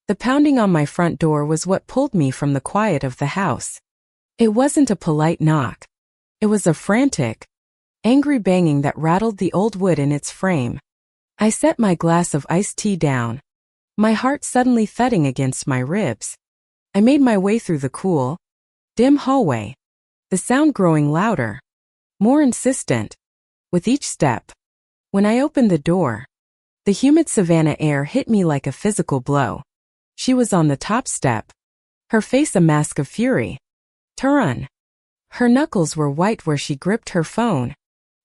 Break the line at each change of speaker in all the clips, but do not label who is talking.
The pounding on my front door was what pulled me from the quiet of the house. It wasn't a polite knock. It was a frantic, angry banging that rattled the old wood in its frame. I set my glass of iced tea down, my heart suddenly thudding against my ribs. I made my way through the cool, dim hallway, the sound growing louder, more insistent, with each step. When I opened the door, the humid savanna air hit me like a physical blow. She was on the top step, her face a mask of fury. Tarun. Her knuckles were white where she gripped her phone,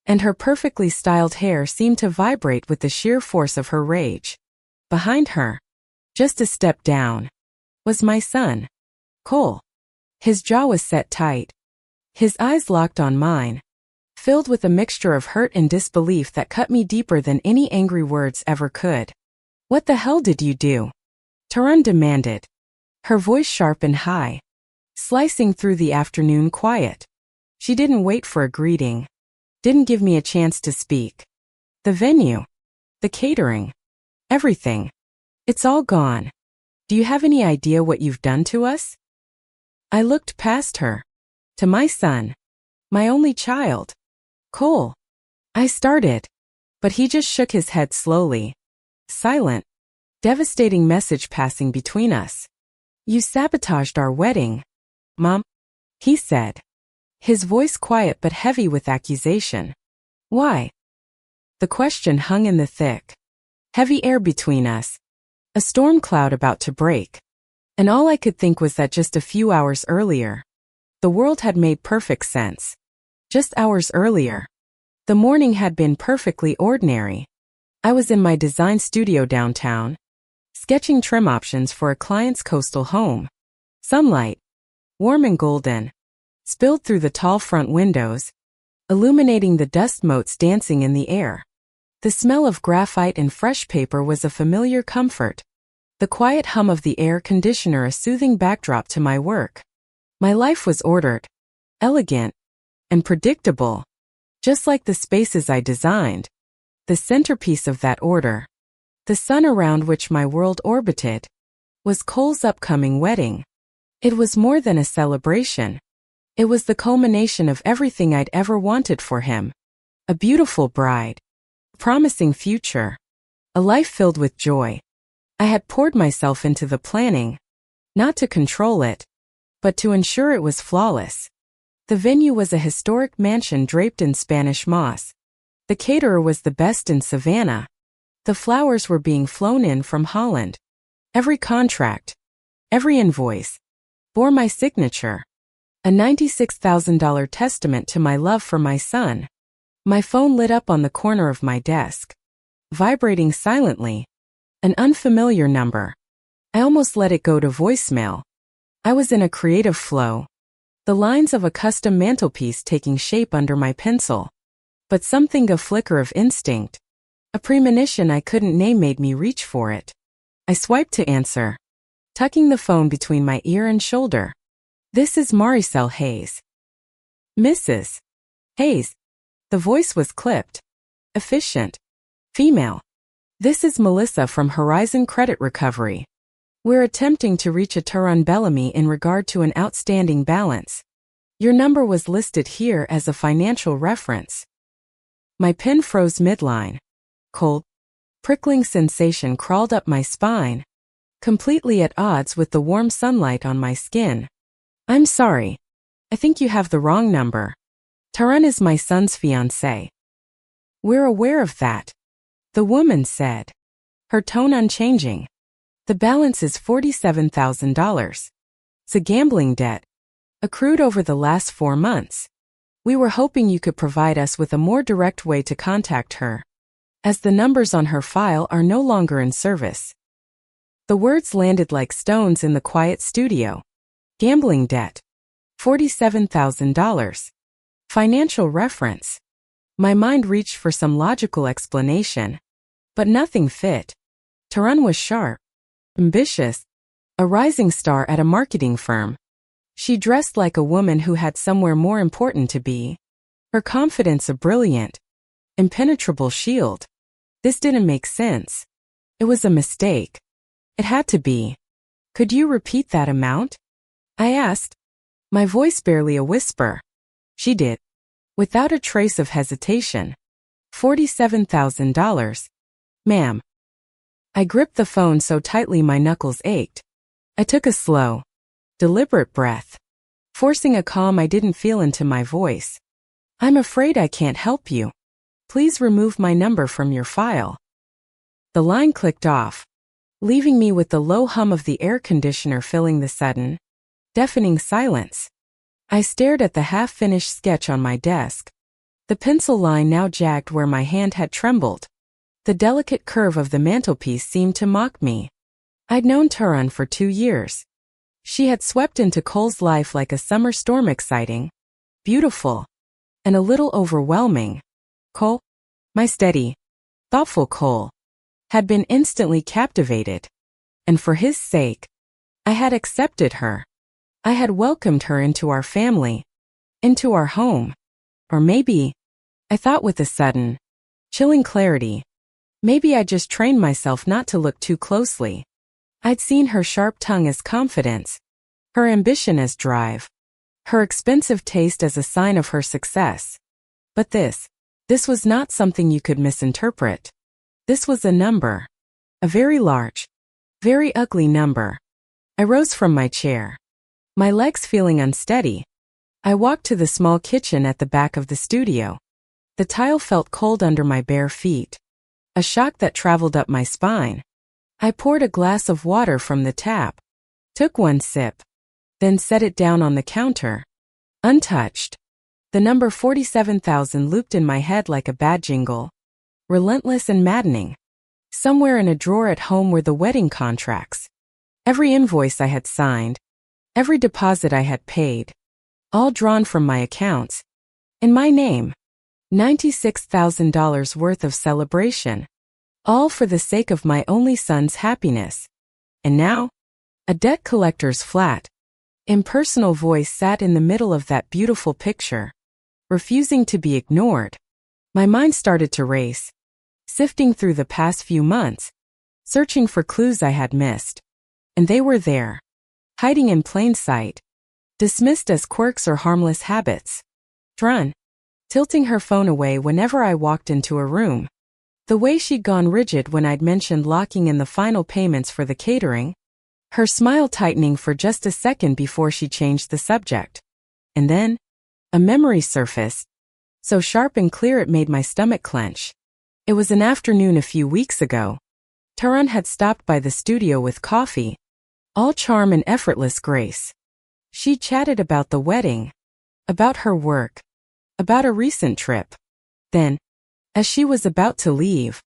and her perfectly styled hair seemed to vibrate with the sheer force of her rage. Behind her, just a step down, was my son, Cole. His jaw was set tight, his eyes locked on mine, filled with a mixture of hurt and disbelief that cut me deeper than any angry words ever could. "What the hell did you do?" Tarun demanded, her voice sharp and high, slicing through the afternoon quiet. She didn't wait for a greeting, didn't give me a chance to speak. "The venue, the catering, everything. It's all gone. Do you have any idea what you've done to us?" I looked past her, to my son, my only child, Cole. I started, but he just shook his head slowly, silent, devastating message passing between us. "You sabotaged our wedding, Mom," he said, his voice quiet but heavy with accusation. "Why?" The question hung in the thick, heavy air between us, a storm cloud about to break. And all I could think was that just a few hours earlier, the world had made perfect sense. Just hours earlier, the morning had been perfectly ordinary. I was in my design studio downtown, sketching trim options for a client's coastal home. Sunlight, warm and golden, spilled through the tall front windows, illuminating the dust motes dancing in the air. The smell of graphite and fresh paper was a familiar comfort, the quiet hum of the air conditioner a soothing backdrop to my work. My life was ordered, elegant, and predictable, just like the spaces I designed. The centerpiece of that order, the sun around which my world orbited, was Cole's upcoming wedding. It was more than a celebration. It was the culmination of everything I'd ever wanted for him. A beautiful bride, a promising future, a life filled with joy. I had poured myself into the planning, not to control it, but to ensure it was flawless. The venue was a historic mansion draped in Spanish moss. The caterer was the best in Savannah. The flowers were being flown in from Holland. Every contract, every invoice, bore my signature, a $96,000 testament to my love for my son. My phone lit up on the corner of my desk, vibrating silently. An unfamiliar number. I almost let it go to voicemail. I was in a creative flow, the lines of a custom mantelpiece taking shape under my pencil. But something, a flicker of instinct, a premonition I couldn't name, made me reach for it. I swiped to answer, tucking the phone between my ear and shoulder. "This is Maricel Hayes." "Mrs. Hayes." The voice was clipped, efficient, female. "This is Melissa from Horizon Credit Recovery. We're attempting to reach a Tarun Bellamy in regard to an outstanding balance. Your number was listed here as a financial reference." My pen froze midline. Cold, prickling sensation crawled up my spine, completely at odds with the warm sunlight on my skin. "I'm sorry. I think you have the wrong number. Tarun is my son's fiancé." "We're aware of that," the woman said, her tone unchanging. "The balance is $47,000. It's a gambling debt, accrued over the last 4 months. We were hoping you could provide us with a more direct way to contact her, as the numbers on her file are no longer in service." The words landed like stones in the quiet studio. Gambling debt. $47,000. Financial reference. My mind reached for some logical explanation, but nothing fit. Tarun was sharp, ambitious, a rising star at a marketing firm. She dressed like a woman who had somewhere more important to be. Her confidence a brilliant, impenetrable shield. This didn't make sense. It was a mistake. It had to be. Could you repeat that amount? I asked, my voice barely a whisper. She did, without a trace of hesitation. $47,000. Ma'am. I gripped the phone so tightly my knuckles ached. I took a slow, deliberate breath, forcing a calm I didn't feel into my voice. I'm afraid I can't help you. Please remove my number from your file. The line clicked off, leaving me with the low hum of the air conditioner filling the sudden, deafening silence. I stared at the half-finished sketch on my desk. The pencil line now jagged where my hand had trembled. The delicate curve of the mantelpiece seemed to mock me. I'd known Turan for 2 years. She had swept into Cole's life like a summer storm, exciting, beautiful, and a little overwhelming. Cole, my steady, thoughtful Cole, had been instantly captivated. And for his sake, I had accepted her. I had welcomed her into our family, into our home. Or maybe, I thought with a sudden, chilling clarity, maybe I just trained myself not to look too closely. I'd seen her sharp tongue as confidence, her ambition as drive, her expensive taste as a sign of her success. But this was not something you could misinterpret. This was a number. A very large, very ugly number. I rose from my chair, my legs feeling unsteady. I walked to the small kitchen at the back of the studio. The tile felt cold under my bare feet, a shock that traveled up my spine. I poured a glass of water from the tap, took one sip, then set it down on the counter, untouched. The number 47,000 looped in my head like a bad jingle, relentless and maddening. Somewhere in a drawer at home were the wedding contracts. Every invoice I had signed, every deposit I had paid, all drawn from my accounts. In my name, $96,000 worth of celebration, all for the sake of my only son's happiness. And now, a debt collector's flat, impersonal voice sat in the middle of that beautiful picture, refusing to be ignored. My mind started to race, sifting through the past few months, searching for clues I had missed. And they were there, hiding in plain sight, dismissed as quirks or harmless habits. Drun, tilting her phone away whenever I walked into a room. The way she'd gone rigid when I'd mentioned locking in the final payments for the catering. Her smile tightening for just a second before she changed the subject. And then, a memory surfaced, so sharp and clear it made my stomach clench. It was an afternoon a few weeks ago. Turan had stopped by the studio with coffee, all charm and effortless grace. She chatted about the wedding, about her work, about a recent trip. Then, as she was about to leave,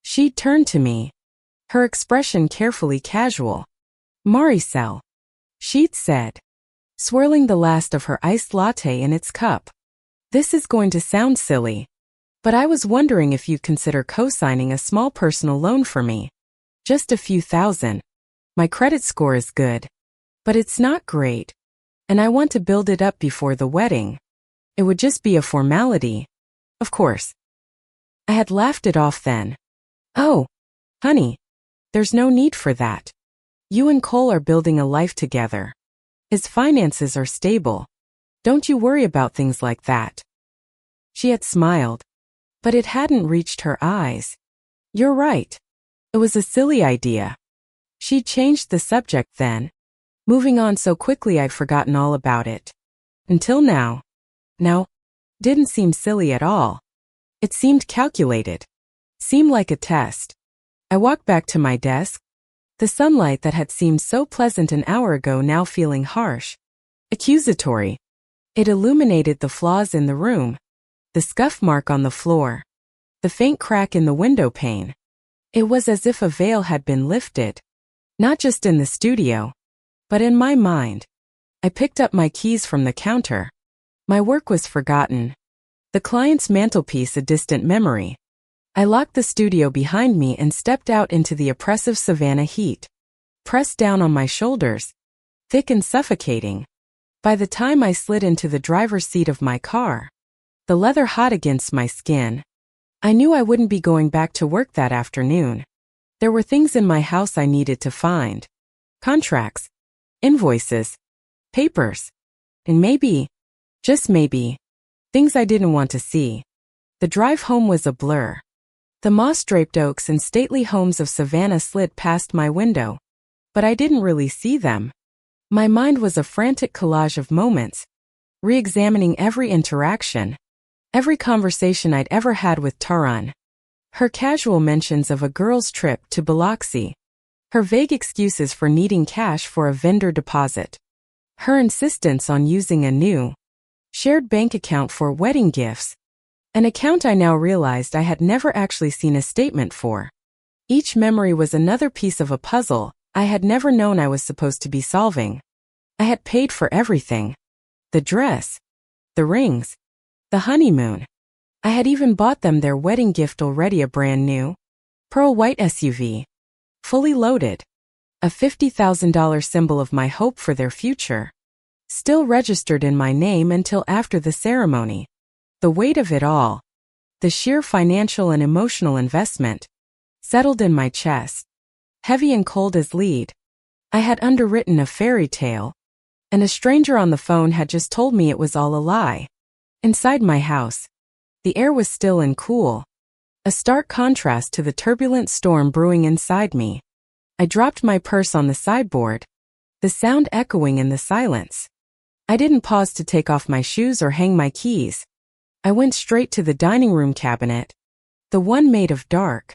she turned to me, her expression carefully casual. Maricel, she'd said, swirling the last of her iced latte in its cup. This is going to sound silly, but I was wondering if you'd consider co-signing a small personal loan for me. Just a few thousand. My credit score is good, but it's not great, and I want to build it up before the wedding. It would just be a formality. Of course. I had laughed it off then. Oh, honey, there's no need for that. You and Cole are building a life together. His finances are stable. Don't you worry about things like that. She had smiled, but it hadn't reached her eyes. You're right. It was a silly idea. She changed the subject then, moving on so quickly I'd forgotten all about it. Until now. Now, didn't seem silly at all. It seemed calculated. Seemed like a test. I walked back to my desk, the sunlight that had seemed so pleasant an hour ago now feeling harsh, accusatory. It illuminated the flaws in the room, the scuff mark on the floor, the faint crack in the window pane. It was as if a veil had been lifted, not just in the studio, but in my mind. I picked up my keys from the counter. My work was forgotten, the client's mantelpiece a distant memory. I locked the studio behind me and stepped out into the oppressive Savannah heat, pressed down on my shoulders, thick and suffocating. By the time I slid into the driver's seat of my car, the leather hot against my skin, I knew I wouldn't be going back to work that afternoon. There were things in my house I needed to find. contracts, invoices, papers, and maybe, just maybe, things I didn't want to see. The drive home was a blur. The moss-draped oaks and stately homes of Savannah slid past my window, but I didn't really see them. My mind was a frantic collage of moments, re-examining every interaction, every conversation I'd ever had with Tarun. Her casual mentions of a girl's trip to Biloxi, her vague excuses for needing cash for a vendor deposit, her insistence on using a new, shared bank account for wedding gifts, an account I now realized I had never actually seen a statement for. Each memory was another piece of a puzzle I had never known I was supposed to be solving. I had paid for everything. The dress, the rings, the honeymoon. I had even bought them their wedding gift, already a brand new, pearl white SUV, fully loaded, a $50,000 symbol of my hope for their future, still registered in my name until after the ceremony. The weight of it all, the sheer financial and emotional investment, settled in my chest, heavy and cold as lead. I had underwritten a fairy tale, and a stranger on the phone had just told me it was all a lie. Inside my house, the air was still and cool, a stark contrast to the turbulent storm brewing inside me. I dropped my purse on the sideboard, the sound echoing in the silence. I didn't pause to take off my shoes or hang my keys. I went straight to the dining room cabinet, the one made of dark,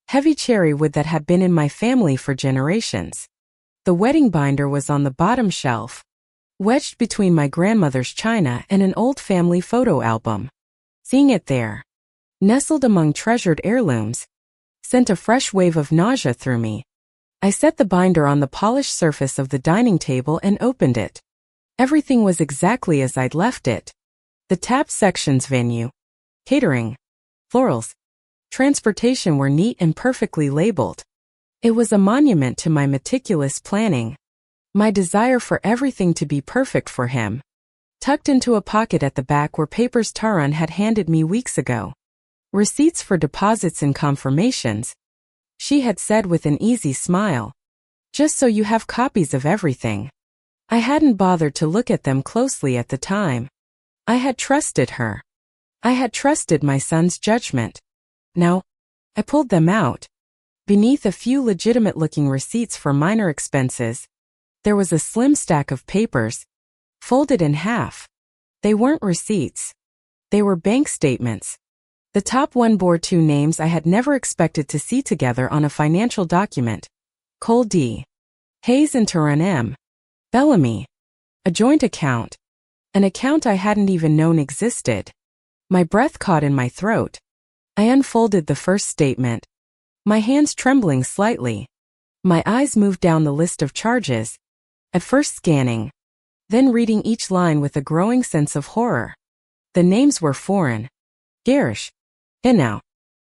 heavy cherry wood that had been in my family for generations. The wedding binder was on the bottom shelf, wedged between my grandmother's china and an old family photo album. Seeing it there, nestled among treasured heirlooms, sent a fresh wave of nausea through me. I set the binder on the polished surface of the dining table and opened it. Everything was exactly as I'd left it. The tapped sections, venue, catering, florals, transportation were neat and perfectly labeled. It was a monument to my meticulous planning, my desire for everything to be perfect for him. Tucked into a pocket at the back were papers Tarun had handed me weeks ago. Receipts for deposits and confirmations, she had said with an easy smile. Just so you have copies of everything. I hadn't bothered to look at them closely at the time. I had trusted her. I had trusted my son's judgment. Now, I pulled them out. Beneath a few legitimate-looking receipts for minor expenses, there was a slim stack of papers, folded in half. They weren't receipts. They were bank statements. The top one bore two names I had never expected to see together on a financial document. Cole D. Hayes and Tarun M. Bellamy. A joint account. An account I hadn't even known existed. My breath caught in my throat. I unfolded the first statement, my hands trembling slightly. My eyes moved down the list of charges, at first scanning, then reading each line with a growing sense of horror. The names were foreign. Garish, Inau,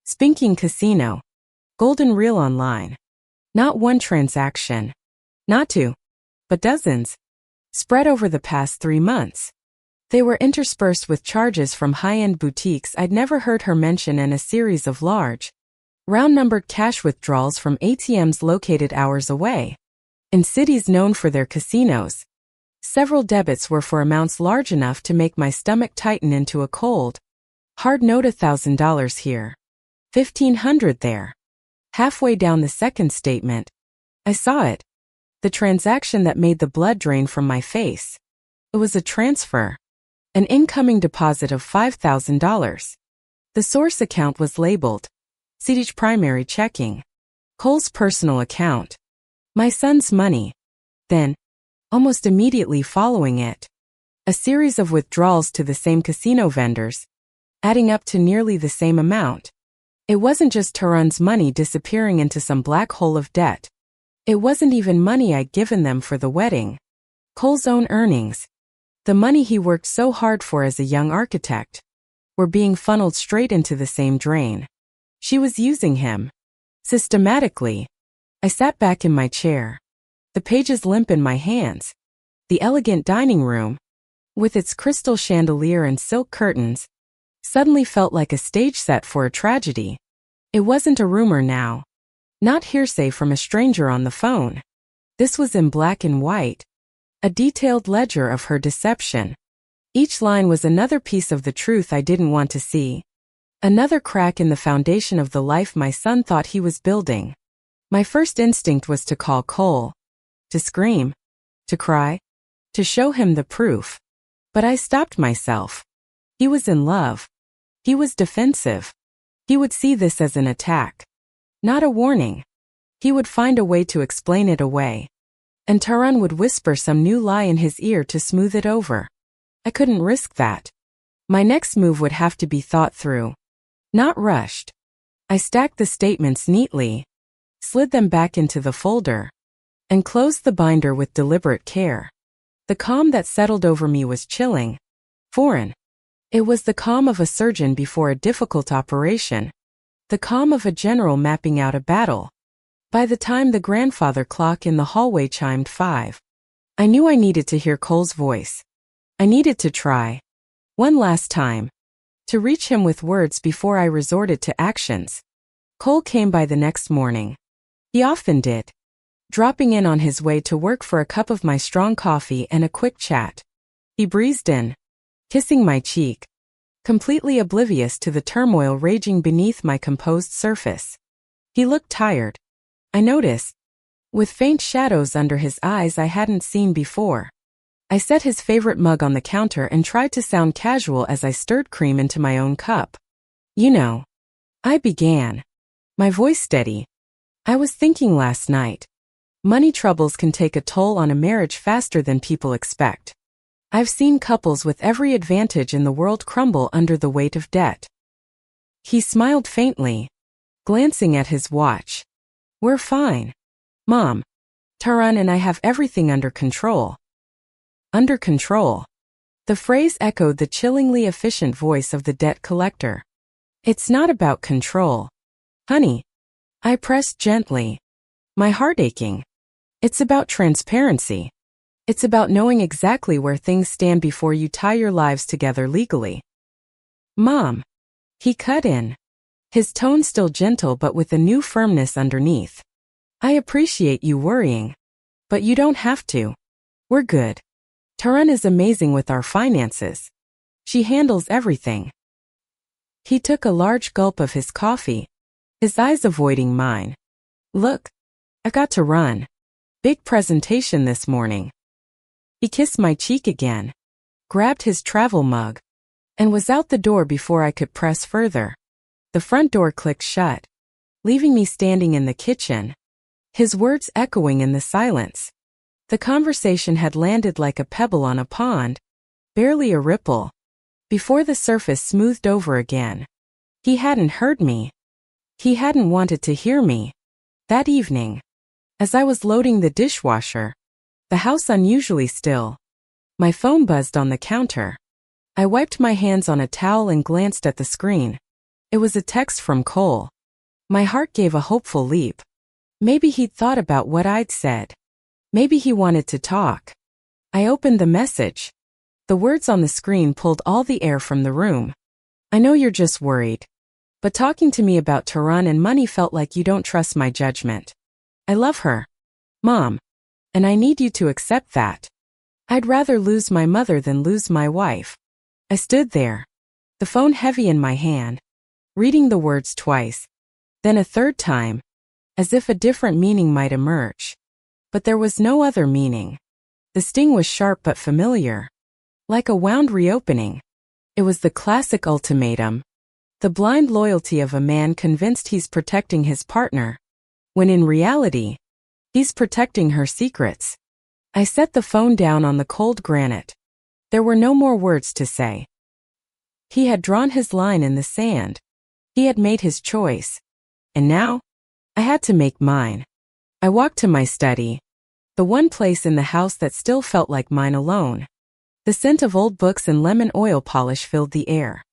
Spinking Casino, Golden Reel Online. Not one transaction. Not two, but dozens. Spread over the past 3 months. They were interspersed with charges from high-end boutiques I'd never heard her mention and a series of large, round-numbered cash withdrawals from ATMs located hours away. In cities known for their casinos, several debits were for amounts large enough to make my stomach tighten into a cold, hard note. $1,000 here, $1,500 there. Halfway down the second statement, I saw it. The transaction that made the blood drain from my face. It was a transfer. An incoming deposit of $5,000. The source account was labeled Siege Primary Checking. Cole's personal account. My son's money. Then, almost immediately following it, a series of withdrawals to the same casino vendors, adding up to nearly the same amount. It wasn't just Tarun's money disappearing into some black hole of debt. It wasn't even money I'd given them for the wedding. Cole's own earnings, the money he worked so hard for as a young architect, were being funneled straight into the same drain. She was using him. Systematically. I sat back in my chair, the pages limp in my hands. The elegant dining room, with its crystal chandelier and silk curtains, suddenly felt like a stage set for a tragedy. It wasn't a rumor now. Not hearsay from a stranger on the phone. This was in black and white, a detailed ledger of her deception. Each line was another piece of the truth I didn't want to see. Another crack in the foundation of the life my son thought he was building. My first instinct was to call Cole. To scream. To cry. To show him the proof. But I stopped myself. He was in love. He was defensive. He would see this as an attack. Not a warning. He would find a way to explain it away. And Taran would whisper some new lie in his ear to smooth it over. I couldn't risk that. My next move would have to be thought through. Not rushed. I stacked the statements neatly, slid them back into the folder, and closed the binder with deliberate care. The calm that settled over me was chilling, foreign. It was the calm of a surgeon before a difficult operation, the calm of a general mapping out a battle. By the time the grandfather clock in the hallway chimed 5, I knew I needed to hear Cole's voice. I needed to try, one last time, to reach him with words before I resorted to actions. Cole came by the next morning. He often did, dropping in on his way to work for a cup of my strong coffee and a quick chat. He breezed in, kissing my cheek, completely oblivious to the turmoil raging beneath my composed surface. He looked tired, I noticed, with faint shadows under his eyes I hadn't seen before. I set his favorite mug on the counter and tried to sound casual as I stirred cream into my own cup. You know, I began, my voice steady. I was thinking last night. Money troubles can take a toll on a marriage faster than people expect. I've seen couples with every advantage in the world crumble under the weight of debt. He smiled faintly, glancing at his watch. We're fine. Mom. Taran and I have everything under control. Under control. The phrase echoed the chillingly efficient voice of the debt collector. It's not about control. Honey. I pressed gently, my heart aching. It's about transparency. It's about knowing exactly where things stand before you tie your lives together legally. Mom. He cut in, his tone still gentle but with a new firmness underneath. I appreciate you worrying, but you don't have to. We're good. Taran is amazing with our finances. She handles everything. He took a large gulp of his coffee, his eyes avoiding mine. Look, I got to run. Big presentation this morning. He kissed my cheek again, grabbed his travel mug, and was out the door before I could press further. The front door clicked shut, leaving me standing in the kitchen, his words echoing in the silence. The conversation had landed like a pebble on a pond, barely a ripple, before the surface smoothed over again. He hadn't heard me. He hadn't wanted to hear me. That evening, as I was loading the dishwasher, the house unusually still, my phone buzzed on the counter. I wiped my hands on a towel and glanced at the screen. It was a text from Cole. My heart gave a hopeful leap. Maybe he'd thought about what I'd said. Maybe he wanted to talk. I opened the message. The words on the screen pulled all the air from the room. I know you're just worried, but talking to me about Taran and money felt like you don't trust my judgment. I love her, Mom, and I need you to accept that. I'd rather lose my mother than lose my wife. I stood there, the phone heavy in my hand, reading the words twice, then a third time, as if a different meaning might emerge. But there was no other meaning. The sting was sharp but familiar, like a wound reopening. It was the classic ultimatum, the blind loyalty of a man convinced he's protecting his partner, when in reality, he's protecting her secrets. I set the phone down on the cold granite. There were no more words to say. He had drawn his line in the sand. He had made his choice. And now, I had to make mine. I walked to my study, the one place in the house that still felt like mine alone. The scent of old books and lemon oil polish filled the air.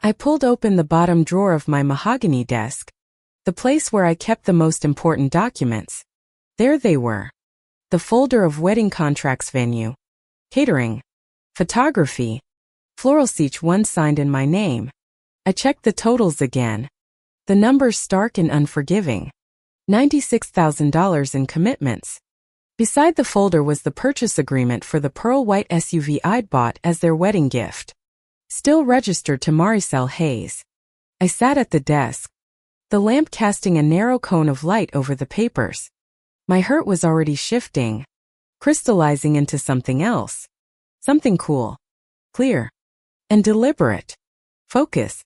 I pulled open the bottom drawer of my mahogany desk, the place where I kept the most important documents. There they were. The folder of wedding contracts, venue, catering, photography, floral, each one signed in my name. I checked the totals again. The numbers stark and unforgiving. $96,000 in commitments. Beside the folder was the purchase agreement for the pearl white SUV I'd bought as their wedding gift. Still registered to Maricel Hayes. I sat at the desk, the lamp casting a narrow cone of light over the papers. My hurt was already shifting, crystallizing into something else. Something cool, clear, and deliberate. Focus.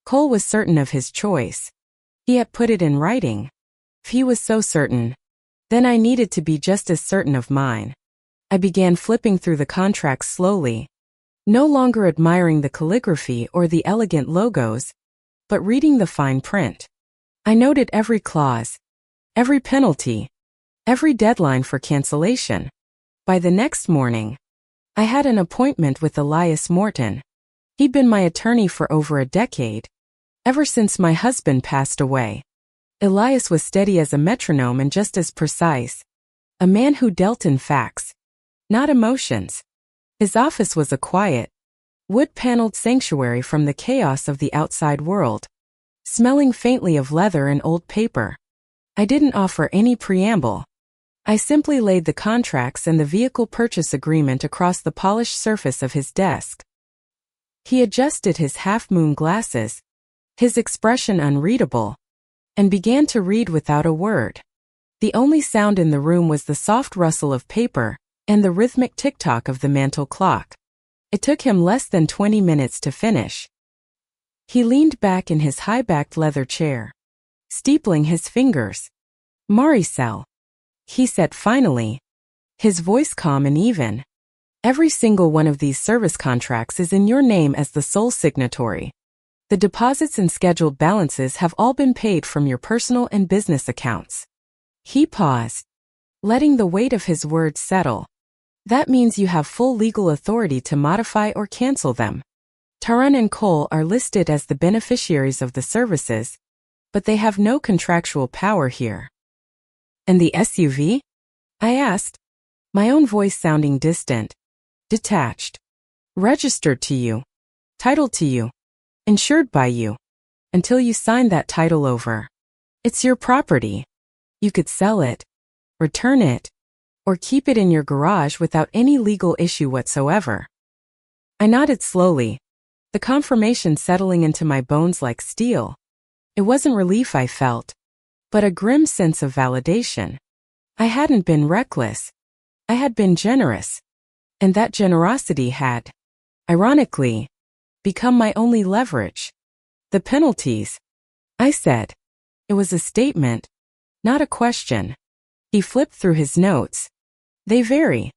Cole was certain of his choice. He had put it in writing. If he was so certain, then I needed to be just as certain of mine. I began flipping through the contracts slowly, no longer admiring the calligraphy or the elegant logos, but reading the fine print. I noted every clause, every penalty, every deadline for cancellation. By the next morning, I had an appointment with Elias Morton. He'd been my attorney for over a decade, ever since my husband passed away. Elias was steady as a metronome and just as precise. A man who dealt in facts, not emotions. His office was a quiet, wood-paneled sanctuary from the chaos of the outside world, smelling faintly of leather and old paper. I didn't offer any preamble. I simply laid the contracts and the vehicle purchase agreement across the polished surface of his desk. He adjusted his half-moon glasses, his expression unreadable, and began to read without a word. The only sound in the room was the soft rustle of paper and the rhythmic tick-tock of the mantel clock. It took him less than 20 minutes to finish. He leaned back in his high-backed leather chair, steepling his fingers. "Maricel," he said finally, his voice calm and even. "Every single one of these service contracts is in your name as the sole signatory. The deposits and scheduled balances have all been paid from your personal and business accounts." He paused, letting the weight of his words settle. "That means you have full legal authority to modify or cancel them. Taran and Cole are listed as the beneficiaries of the services, but they have no contractual power here." "And the SUV?" I asked, my own voice sounding distant, detached. "Registered to you, titled to you, insured by you. Until you sign that title over, it's your property. You could sell it, return it, or keep it in your garage without any legal issue whatsoever." I nodded slowly, the confirmation settling into my bones like steel. It wasn't relief I felt, but a grim sense of validation. I hadn't been reckless. I had been generous. And that generosity had, ironically, become my only leverage. "The penalties," I said. It was a statement, not a question. He flipped through his notes. "They vary.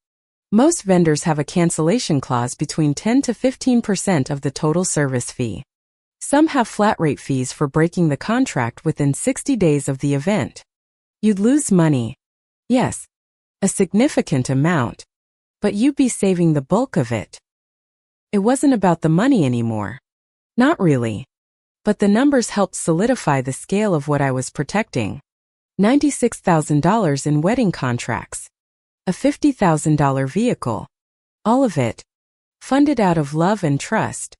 Most vendors have a cancellation clause between 10 to 15% of the total service fee. Some have flat-rate fees for breaking the contract within 60 days of the event. You'd lose money. Yes, a significant amount, but you'd be saving the bulk of it." It wasn't about the money anymore. Not really. But the numbers helped solidify the scale of what I was protecting. $96,000 in wedding contracts. A $50,000 vehicle. All of it, funded out of love and trust.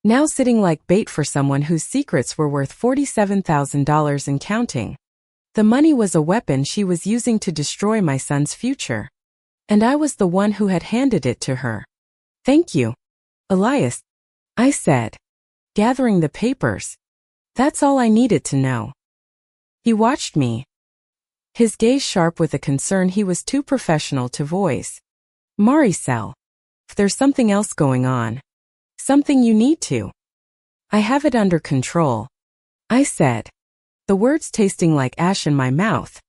Now sitting like bait for someone whose secrets were worth $47,000 and counting. The money was a weapon she was using to destroy my son's future. And I was the one who had handed it to her. "Thank you, Elias," I said, gathering the papers. That's all I needed to know. He watched me, his gaze sharp with a concern he was too professional to voice. "Maricel, if there's something else going on, something you need to." "I have it under control," I said, the words tasting like ash in my mouth.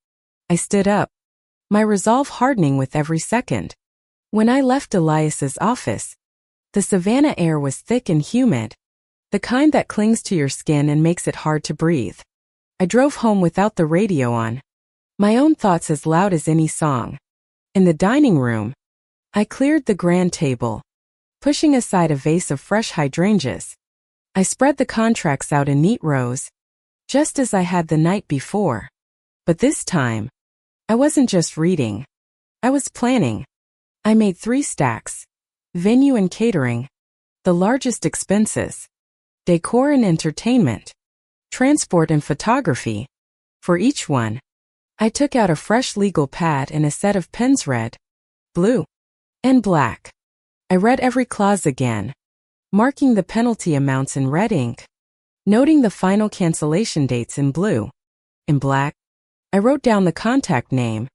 I stood up, my resolve hardening with every second. When I left Elias's office, the Savannah air was thick and humid, the kind that clings to your skin and makes it hard to breathe. I drove home without the radio on, my own thoughts as loud as any song. In the dining room, I cleared the grand table, pushing aside a vase of fresh hydrangeas. I spread the contracts out in neat rows, just as I had the night before. But this time, I wasn't just reading. I was planning. I made 3 stacks. Venue and catering, the largest expenses. Decor and entertainment. Transport and photography. For each one, I took out a fresh legal pad and a set of pens, red, blue, and black. I read every clause again, marking the penalty amounts in red ink, noting the final cancellation dates in blue. In black, I wrote down the contact name,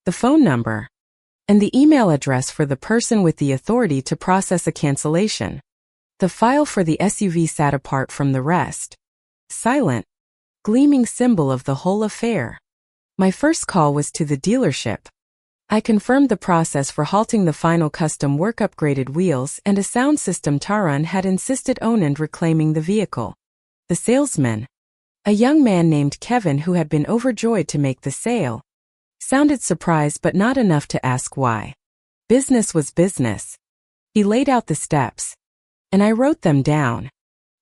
the phone number, and the email address for the person with the authority to process a cancellation. The file for the SUV sat apart from the rest, silent, gleaming symbol of the whole affair. My first call was to the dealership. I confirmed the process for halting the final custom work, upgraded wheels, and a sound system Tarun had insisted on, and reclaiming the vehicle. The salesman, a young man named Kevin who had been overjoyed to make the sale, sounded surprised but not enough to ask why. Business was business. He laid out the steps, and I wrote them down.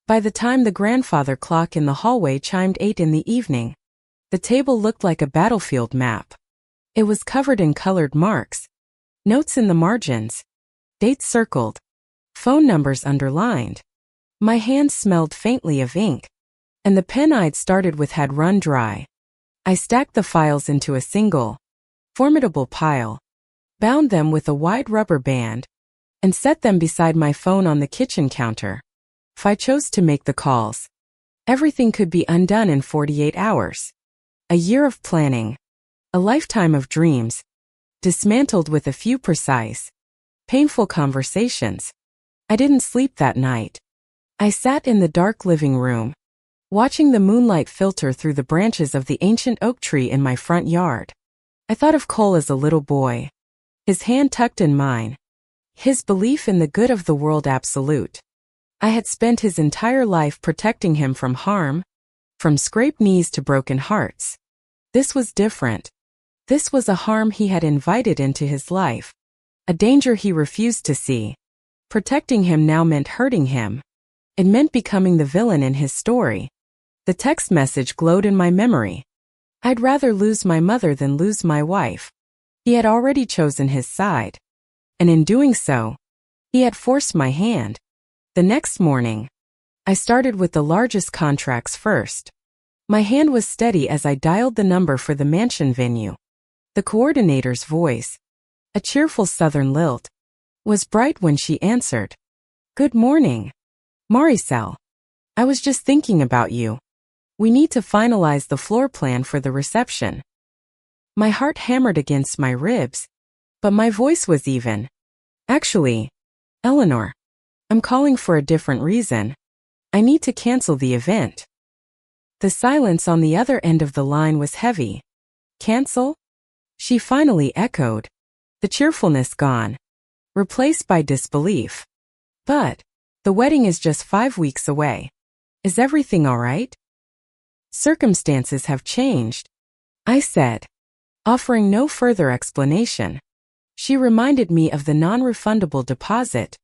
By the time the grandfather clock in the hallway chimed 8 in the evening, the table looked like a battlefield map. It was covered in colored marks, notes in the margins, dates circled, phone numbers underlined. My hands smelled faintly of ink, and the pen I'd started with had run dry. I stacked the files into a single, formidable pile, bound them with a wide rubber band, and set them beside my phone on the kitchen counter. If I chose to make the calls, everything could be undone in 48 hours. A year of planning, a lifetime of dreams, dismantled with a few precise, painful conversations. I didn't sleep that night. I sat in the dark living room, watching the moonlight filter through the branches of the ancient oak tree in my front yard. I thought of Cole as a little boy, his hand tucked in mine, his belief in the good of the world absolute. I had spent his entire life protecting him from harm, from scraped knees to broken hearts. This was different. This was a harm he had invited into his life, a danger he refused to see. Protecting him now meant hurting him. It meant becoming the villain in his story. The text message glowed in my memory. I'd rather lose my mother than lose my wife. He had already chosen his side, and in doing so, he had forced my hand. The next morning, I started with the largest contracts first. My hand was steady as I dialed the number for the mansion venue. The coordinator's voice, a cheerful southern lilt, was bright when she answered. "Good morning, Maricel. I was just thinking about you. We need to finalize the floor plan for the reception." My heart hammered against my ribs, but my voice was even. "Actually, Eleanor, I'm calling for a different reason. I need to cancel the event." The silence on the other end of the line was heavy. "Cancel?" She finally echoed, the cheerfulness gone, replaced by disbelief. "But the wedding is just 5 weeks away. Is everything all right?" "Circumstances have changed," I said, offering no further explanation. She reminded me of the non-refundable deposit,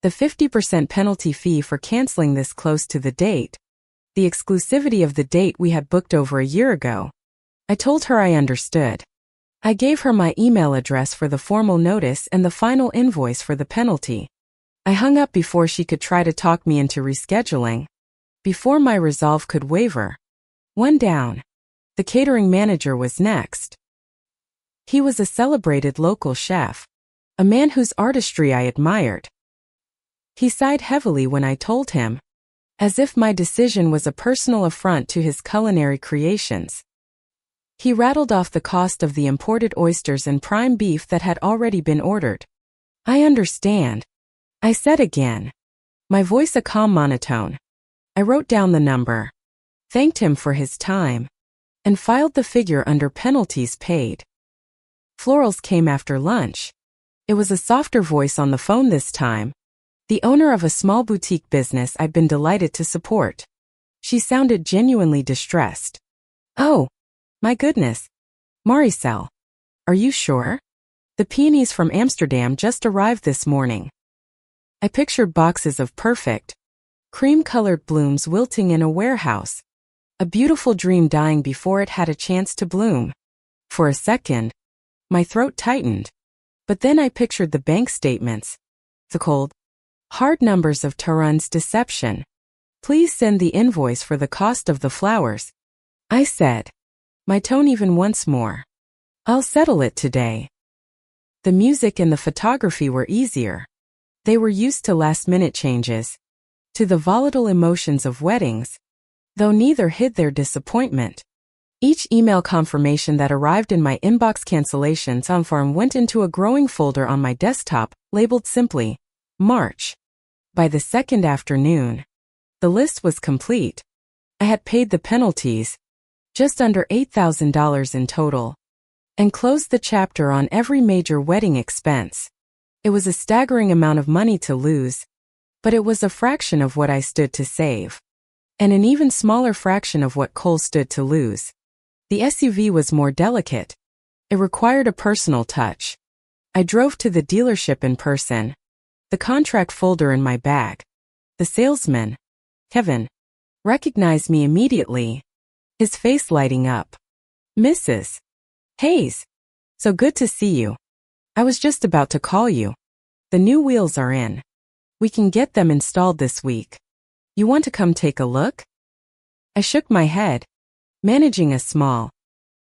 the 50% penalty fee for canceling this close to the date, the exclusivity of the date we had booked over a year ago. I told her I understood. I gave her my email address for the formal notice and the final invoice for the penalty. I hung up before she could try to talk me into rescheduling, before my resolve could waver. One down. The catering manager was next. He was a celebrated local chef, a man whose artistry I admired. He sighed heavily when I told him, as if my decision was a personal affront to his culinary creations. He rattled off the cost of the imported oysters and prime beef that had already been ordered. "I understand," I said again, my voice a calm monotone. I wrote down the number, thanked him for his time, and filed the figure under penalties paid. Florals came after lunch. It was a softer voice on the phone this time, the owner of a small boutique business I'd been delighted to support. She sounded genuinely distressed. "Oh, my goodness. Maricel, are you sure? The peonies from Amsterdam just arrived this morning." I pictured boxes of perfect, cream-colored blooms wilting in a warehouse, a beautiful dream dying before it had a chance to bloom. For a second, my throat tightened, but then I pictured the bank statements, the cold, hard numbers of Tarun's deception. "Please send the invoice for the cost of the flowers," I said, My tone even once more. I'll settle it today. The music and the photography were easier. They were used to last-minute changes, to the volatile emotions of weddings, though neither hid their disappointment. Each email confirmation that arrived in my inbox cancellations on form went into a growing folder on my desktop, labeled simply, March. By the second afternoon, the list was complete. I had paid the penalties, just under $8,000 in total, and closed the chapter on every major wedding expense. It was a staggering amount of money to lose, but it was a fraction of what I stood to save, and an even smaller fraction of what Cole stood to lose. The SUV was more delicate. It required a personal touch. I drove to the dealership in person, the contract folder in my bag. The salesman, Kevin, recognized me immediately, his face lighting up. Mrs. Hayes, so good to see you. I was just about to call you. The new wheels are in. We can get them installed this week. You want to come take a look? I shook my head, managing a small,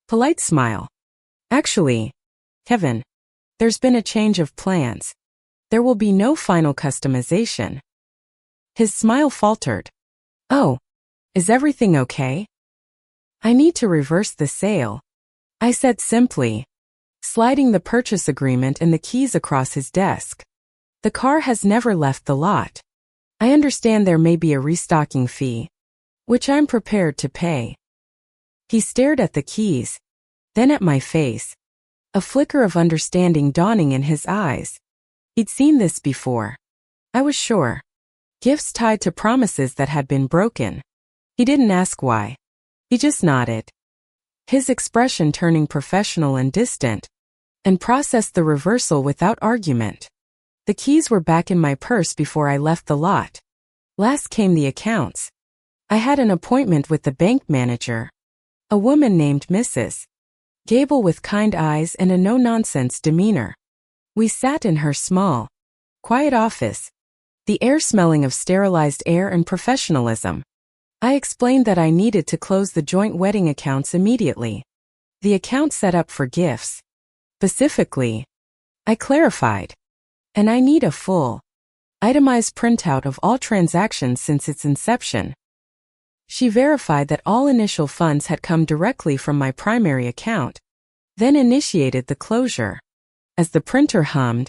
polite smile. Actually, Kevin, there's been a change of plans. There will be no final customization. His smile faltered. Oh, is everything okay? I need to reverse the sale, I said simply, sliding the purchase agreement and the keys across his desk. The car has never left the lot. I understand there may be a restocking fee, which I'm prepared to pay. He stared at the keys, then at my face, a flicker of understanding dawning in his eyes. He'd seen this before. I was sure. Gifts tied to promises that had been broken. He didn't ask why. He just nodded, his expression turning professional and distant, and processed the reversal without argument. The keys were back in my purse before I left the lot. Last came the accounts. I had an appointment with the bank manager, a woman named Mrs. Gable with kind eyes and a no-nonsense demeanor. We sat in her small, quiet office, the air smelling of sterilized air and professionalism. I explained that I needed to close the joint wedding accounts immediately. The account set up for gifts. Specifically, I clarified, and I need a full, itemized printout of all transactions since its inception. She verified that all initial funds had come directly from my primary account, then initiated the closure. As the printer hummed,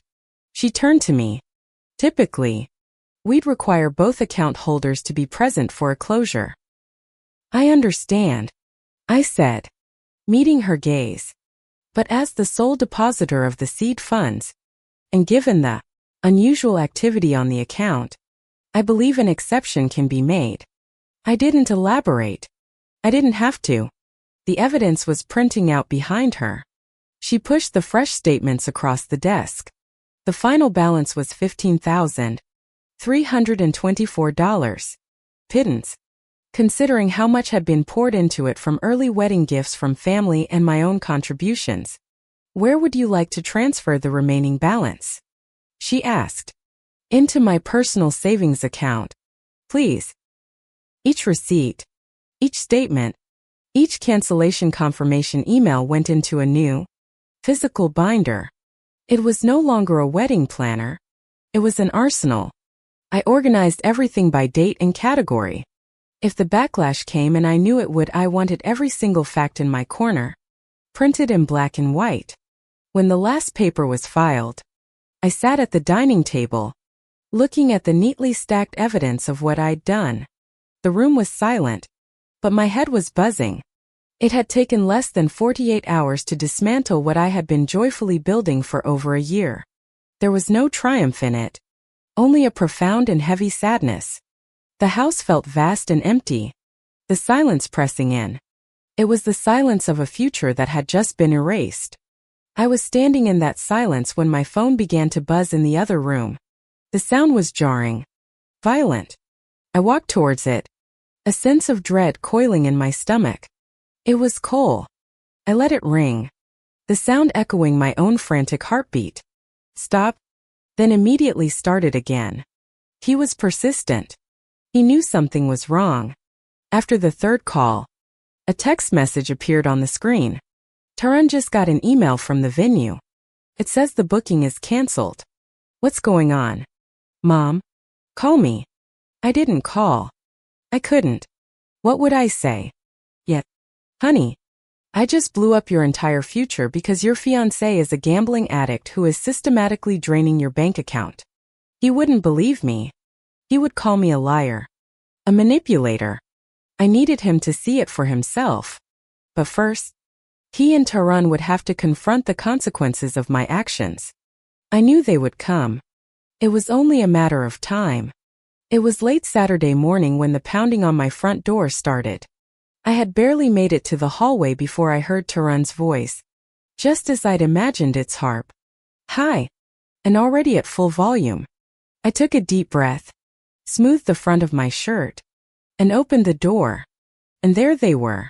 she turned to me. Typically, we'd require both account holders to be present for a closure. I understand, I said, meeting her gaze. But as the sole depositor of the seed funds, and given the unusual activity on the account, I believe an exception can be made. I didn't elaborate. I didn't have to. The evidence was printing out behind her. She pushed the fresh statements across the desk. The final balance was $15,324. Pittance, considering how much had been poured into it from early wedding gifts from family and my own contributions. Where would you like to transfer the remaining balance? She asked. Into my personal savings account, please. Each receipt, each statement, each cancellation confirmation email went into a new, physical binder. It was no longer a wedding planner. It was an arsenal. I organized everything by date and category. If the backlash came, and I knew it would, I wanted every single fact in my corner, printed in black and white. When the last paper was filed, I sat at the dining table, looking at the neatly stacked evidence of what I'd done. The room was silent, but my head was buzzing. It had taken less than 48 hours to dismantle what I had been joyfully building for over a year. There was no triumph in it, only a profound and heavy sadness. The house felt vast and empty, the silence pressing in. It was the silence of a future that had just been erased. I was standing in that silence when my phone began to buzz in the other room. The sound was jarring, violent. I walked towards it, a sense of dread coiling in my stomach. It was Cole. I let it ring, the sound echoing my own frantic heartbeat. Stop, then immediately started again. He was persistent. He knew something was wrong. After the third call, A text message appeared on the screen. Tarun just got an email from the venue. It says the booking is canceled. What's going on? Mom? Call me. I didn't call. I couldn't. What would I say? Yet, honey, I just blew up your entire future because your fiancé is a gambling addict who is systematically draining your bank account. He wouldn't believe me. He would call me a liar. A manipulator. I needed him to see it for himself. But first, he and Tarun would have to confront the consequences of my actions. I knew they would come. It was only a matter of time. It was late Saturday morning when the pounding on my front door started. I had barely made it to the hallway before I heard Tarun's voice, just as I'd imagined its harp. Hi. And already at full volume. I took a deep breath, smoothed the front of my shirt, and opened the door. And there they were.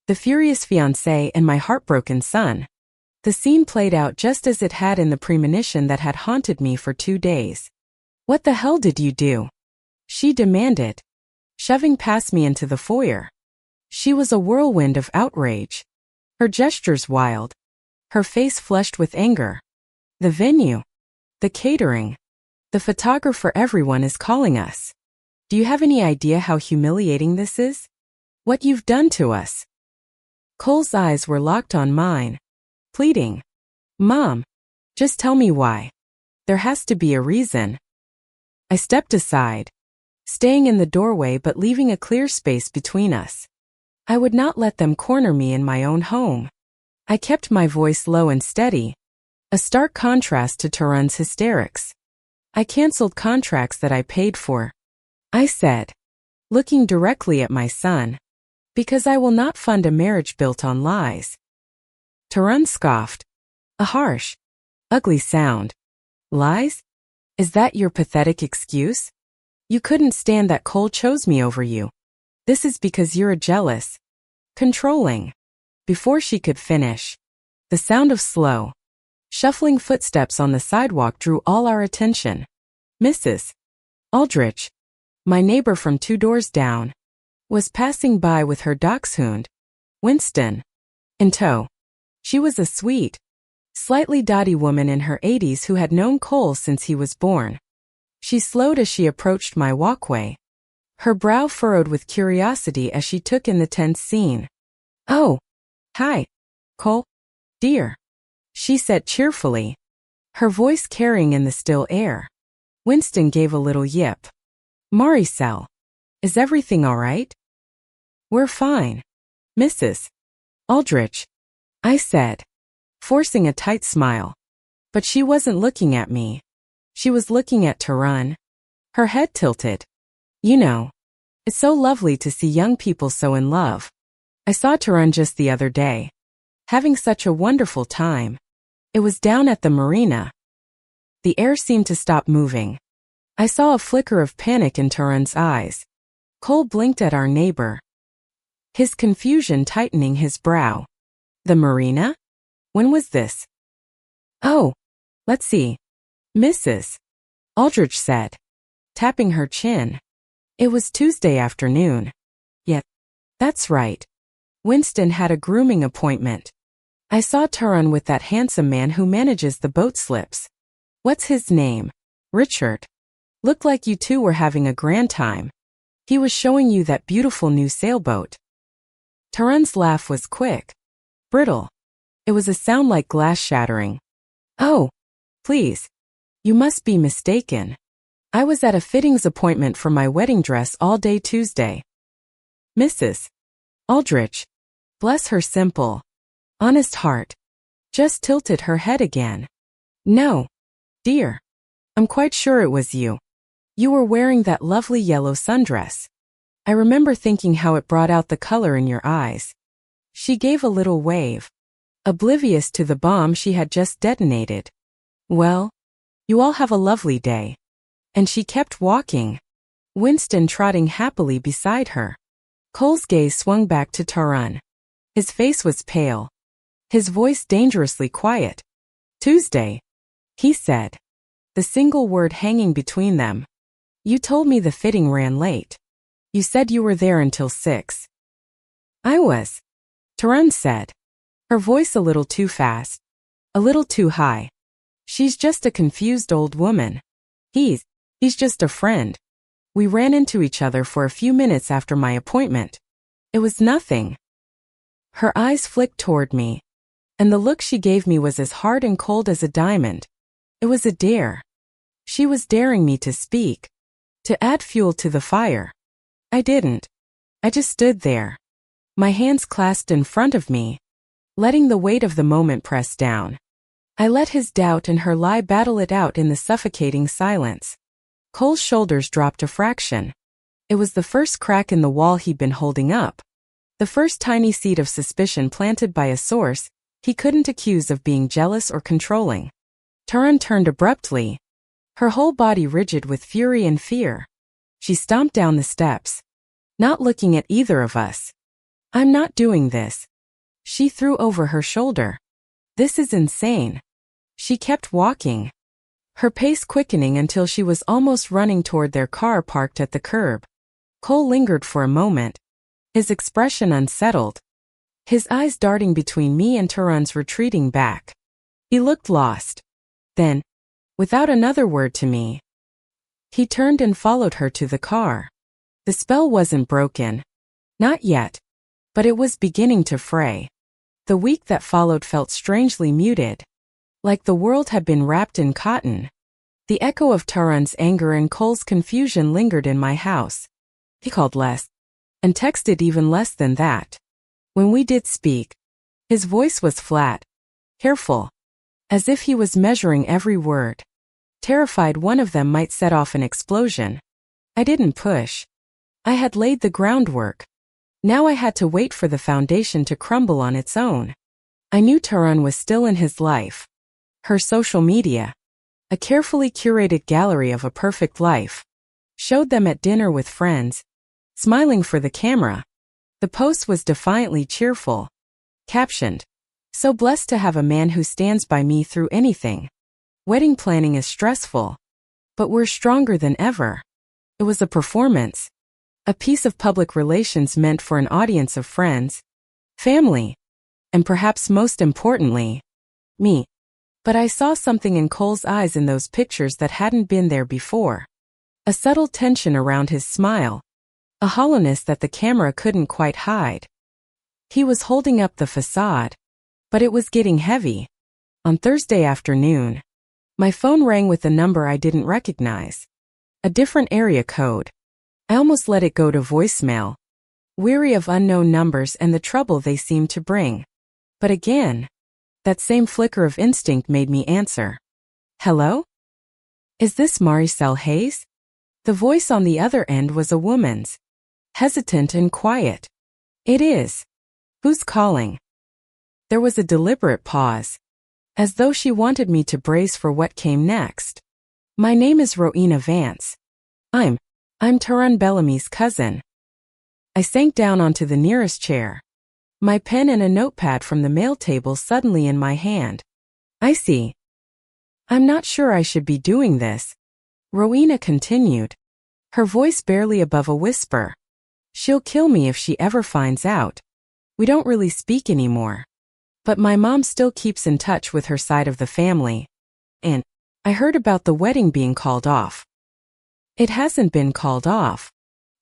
The furious fiancé and my heartbroken son. The scene played out just as it had in the premonition that had haunted me for 2 days. What the hell did you do? She demanded, shoving past me into the foyer. She was a whirlwind of outrage. Her gestures wild. Her face flushed with anger. The venue. The catering. The photographer, everyone is calling us. Do you have any idea how humiliating this is? What you've done to us? Cole's eyes were locked on mine, pleading. Mom, just tell me why. There has to be a reason. I stepped aside, staying in the doorway but leaving a clear space between us. I would not let them corner me in my own home. I kept my voice low and steady, a stark contrast to Tarun's hysterics. I canceled contracts that I paid for. I said, looking directly at my son, because I will not fund a marriage built on lies. Tarun scoffed. A harsh, ugly sound. Lies? Is that your pathetic excuse? You couldn't stand that Cole chose me over you. This is because you're jealous. Controlling. Before she could finish, the sound of slow, shuffling footsteps on the sidewalk drew all our attention. Mrs. Aldrich, my neighbor from 2 doors down, was passing by with her dachshund, Winston, in tow. She was a sweet, slightly dotty woman in her 80s who had known Cole since he was born. She slowed as she approached my walkway, her brow furrowed with curiosity as she took in the tense scene. Oh, hi, Cole, dear, she said cheerfully, her voice carrying in the still air. Winston gave a little yip. Maricel, is everything all right? We're fine, Mrs. Aldrich, I said, forcing a tight smile. But she wasn't looking at me. She was looking at Tarun, her head tilted. You know, it's so lovely to see young people so in love. I saw Tarun just the other day, having such a wonderful time. It was down at the marina. The air seemed to stop moving. I saw a flicker of panic in Tarun's eyes. Cole blinked at our neighbor, his confusion tightening his brow. The marina? When was this? Oh, let's see. Mrs. Aldrich said, tapping her chin. It was Tuesday afternoon. Yet, that's right. Winston had a grooming appointment. I saw Tarun with that handsome man who manages the boat slips. What's his name? Richard. Looked like you two were having a grand time. He was showing you that beautiful new sailboat. Tarun's laugh was quick, brittle. It was a sound like glass shattering. Oh, please. You must be mistaken. I was at a fittings appointment for my wedding dress all day Tuesday. Mrs. Aldrich, bless her simple, honest heart, just tilted her head again. No, dear. I'm quite sure it was you. You were wearing that lovely yellow sundress. I remember thinking how it brought out the color in your eyes. She gave a little wave, oblivious to the bomb she had just detonated. Well, you all have a lovely day. And she kept walking, Winston trotting happily beside her. Cole's gaze swung back to Tarun. His face was pale, his voice dangerously quiet. Tuesday, he said, the single word hanging between them. You told me the fitting ran late. You said you were there until 6. I was, Tarun said, her voice a little too fast, a little too high. She's just a confused old woman. He's just a friend. We ran into each other for a few minutes after my appointment. It was nothing. Her eyes flicked toward me, and the look she gave me was as hard and cold as a diamond. It was a dare. She was daring me to speak, to add fuel to the fire. I didn't. I just stood there, my hands clasped in front of me, letting the weight of the moment press down. I let his doubt and her lie battle it out in the suffocating silence. Cole's shoulders dropped a fraction. It was the first crack in the wall he'd been holding up. The first tiny seed of suspicion planted by a source he couldn't accuse of being jealous or controlling. Tarun turned abruptly, her whole body rigid with fury and fear. She stomped down the steps, not looking at either of us. I'm not doing this. She threw over her shoulder. This is insane. She kept walking, her pace quickening until she was almost running toward their car parked at the curb. Cole lingered for a moment, his expression unsettled, his eyes darting between me and Tarun's retreating back. He looked lost. Then, without another word to me, he turned and followed her to the car. The spell wasn't broken. Not yet. But it was beginning to fray. The week that followed felt strangely muted, like the world had been wrapped in cotton. The echo of Tarun's anger and Cole's confusion lingered in my house. He called less, and texted even less than that. When we did speak, his voice was flat, careful, as if he was measuring every word, terrified one of them might set off an explosion. I didn't push. I had laid the groundwork. Now I had to wait for the foundation to crumble on its own. I knew Tarun was still in his life. Her social media, a carefully curated gallery of a perfect life, showed them at dinner with friends, smiling for the camera. The post was defiantly cheerful, captioned, "So blessed to have a man who stands by me through anything. Wedding planning is stressful, but we're stronger than ever." It was a performance, a piece of public relations meant for an audience of friends, family, and perhaps most importantly, me. But I saw something in Cole's eyes in those pictures that hadn't been there before. A subtle tension around his smile, a hollowness that the camera couldn't quite hide. He was holding up the facade, but it was getting heavy. On Thursday afternoon, my phone rang with a number I didn't recognize. A different area code. I almost let it go to voicemail, weary of unknown numbers and the trouble they seemed to bring. But again, that same flicker of instinct made me answer. "Hello? Is this Maricel Hayes?" The voice on the other end was a woman's, hesitant and quiet. "It is. Who's calling?" There was a deliberate pause, as though she wanted me to brace for what came next. "My name is Rowena Vance. I'm Tarun Bellamy's cousin." I sank down onto the nearest chair, my pen and a notepad from the mail table suddenly in my hand. "I see. I'm not sure I should be doing this," Rowena continued, her voice barely above a whisper. "She'll kill me if she ever finds out. We don't really speak anymore. But my mom still keeps in touch with her side of the family. And I heard about the wedding being called off." "It hasn't been called off,"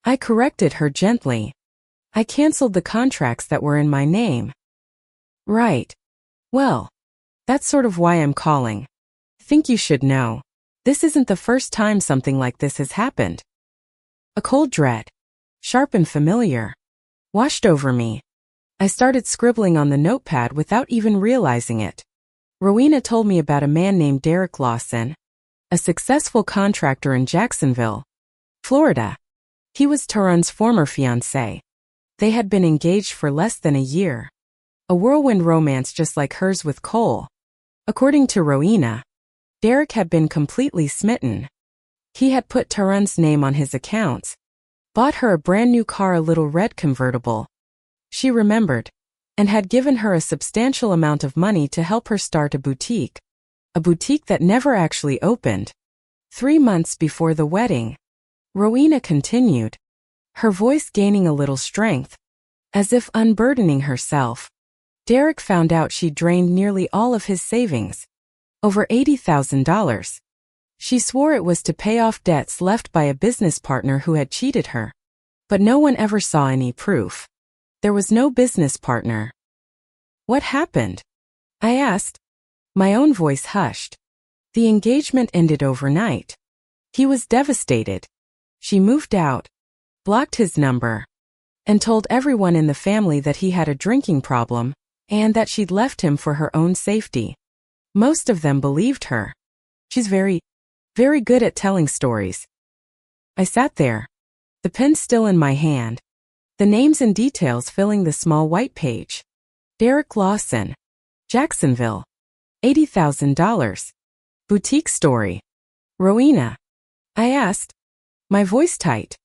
I corrected her gently. "I canceled the contracts that were in my name." "Right. Well, that's sort of why I'm calling. Think you should know. This isn't the first time something like this has happened." A cold dread, sharp and familiar, washed over me. I started scribbling on the notepad without even realizing it. Rowena told me about a man named Derek Lawson, a successful contractor in Jacksonville, Florida. He was Tarun's former fiancé. They had been engaged for less than a year. A whirlwind romance just like hers with Cole. According to Rowena, Derek had been completely smitten. He had put Tarun's name on his accounts, bought her a brand new car, a little red convertible, she remembered, and had given her a substantial amount of money to help her start a boutique that never actually opened. 3 months before the wedding, Rowena continued, her voice gaining a little strength, As if unburdening herself, Derek found out she drained nearly all of his savings, over $80,000. She swore it was to pay off debts left by a business partner who had cheated her. But no one ever saw any proof. There was no business partner. What happened? I asked. My own voice hushed. The engagement ended overnight. He was devastated. She moved out, blocked his number, and told everyone in the family that he had a drinking problem and that she'd left him for her own safety. Most of them believed her. She's very good at telling stories. I sat there, the pen still in my hand, the names and details filling the small white page. Derek Lawson, Jacksonville, $80,000. Boutique story. Rowena. I asked, my voice tight.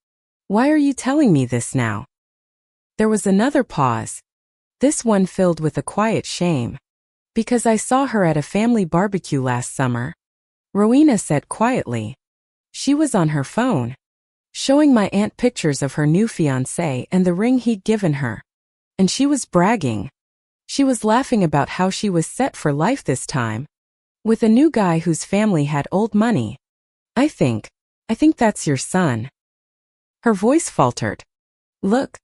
Why are you telling me this now? There was another pause, this one filled with a quiet shame. Because I saw her at a family barbecue last summer. Rowena said quietly. She was on her phone, showing my aunt pictures of her new fiancé and the ring he'd given her. And she was bragging. She was laughing about how she was set for life this time, with a new guy whose family had old money. I think that's your son. Her voice faltered. Look,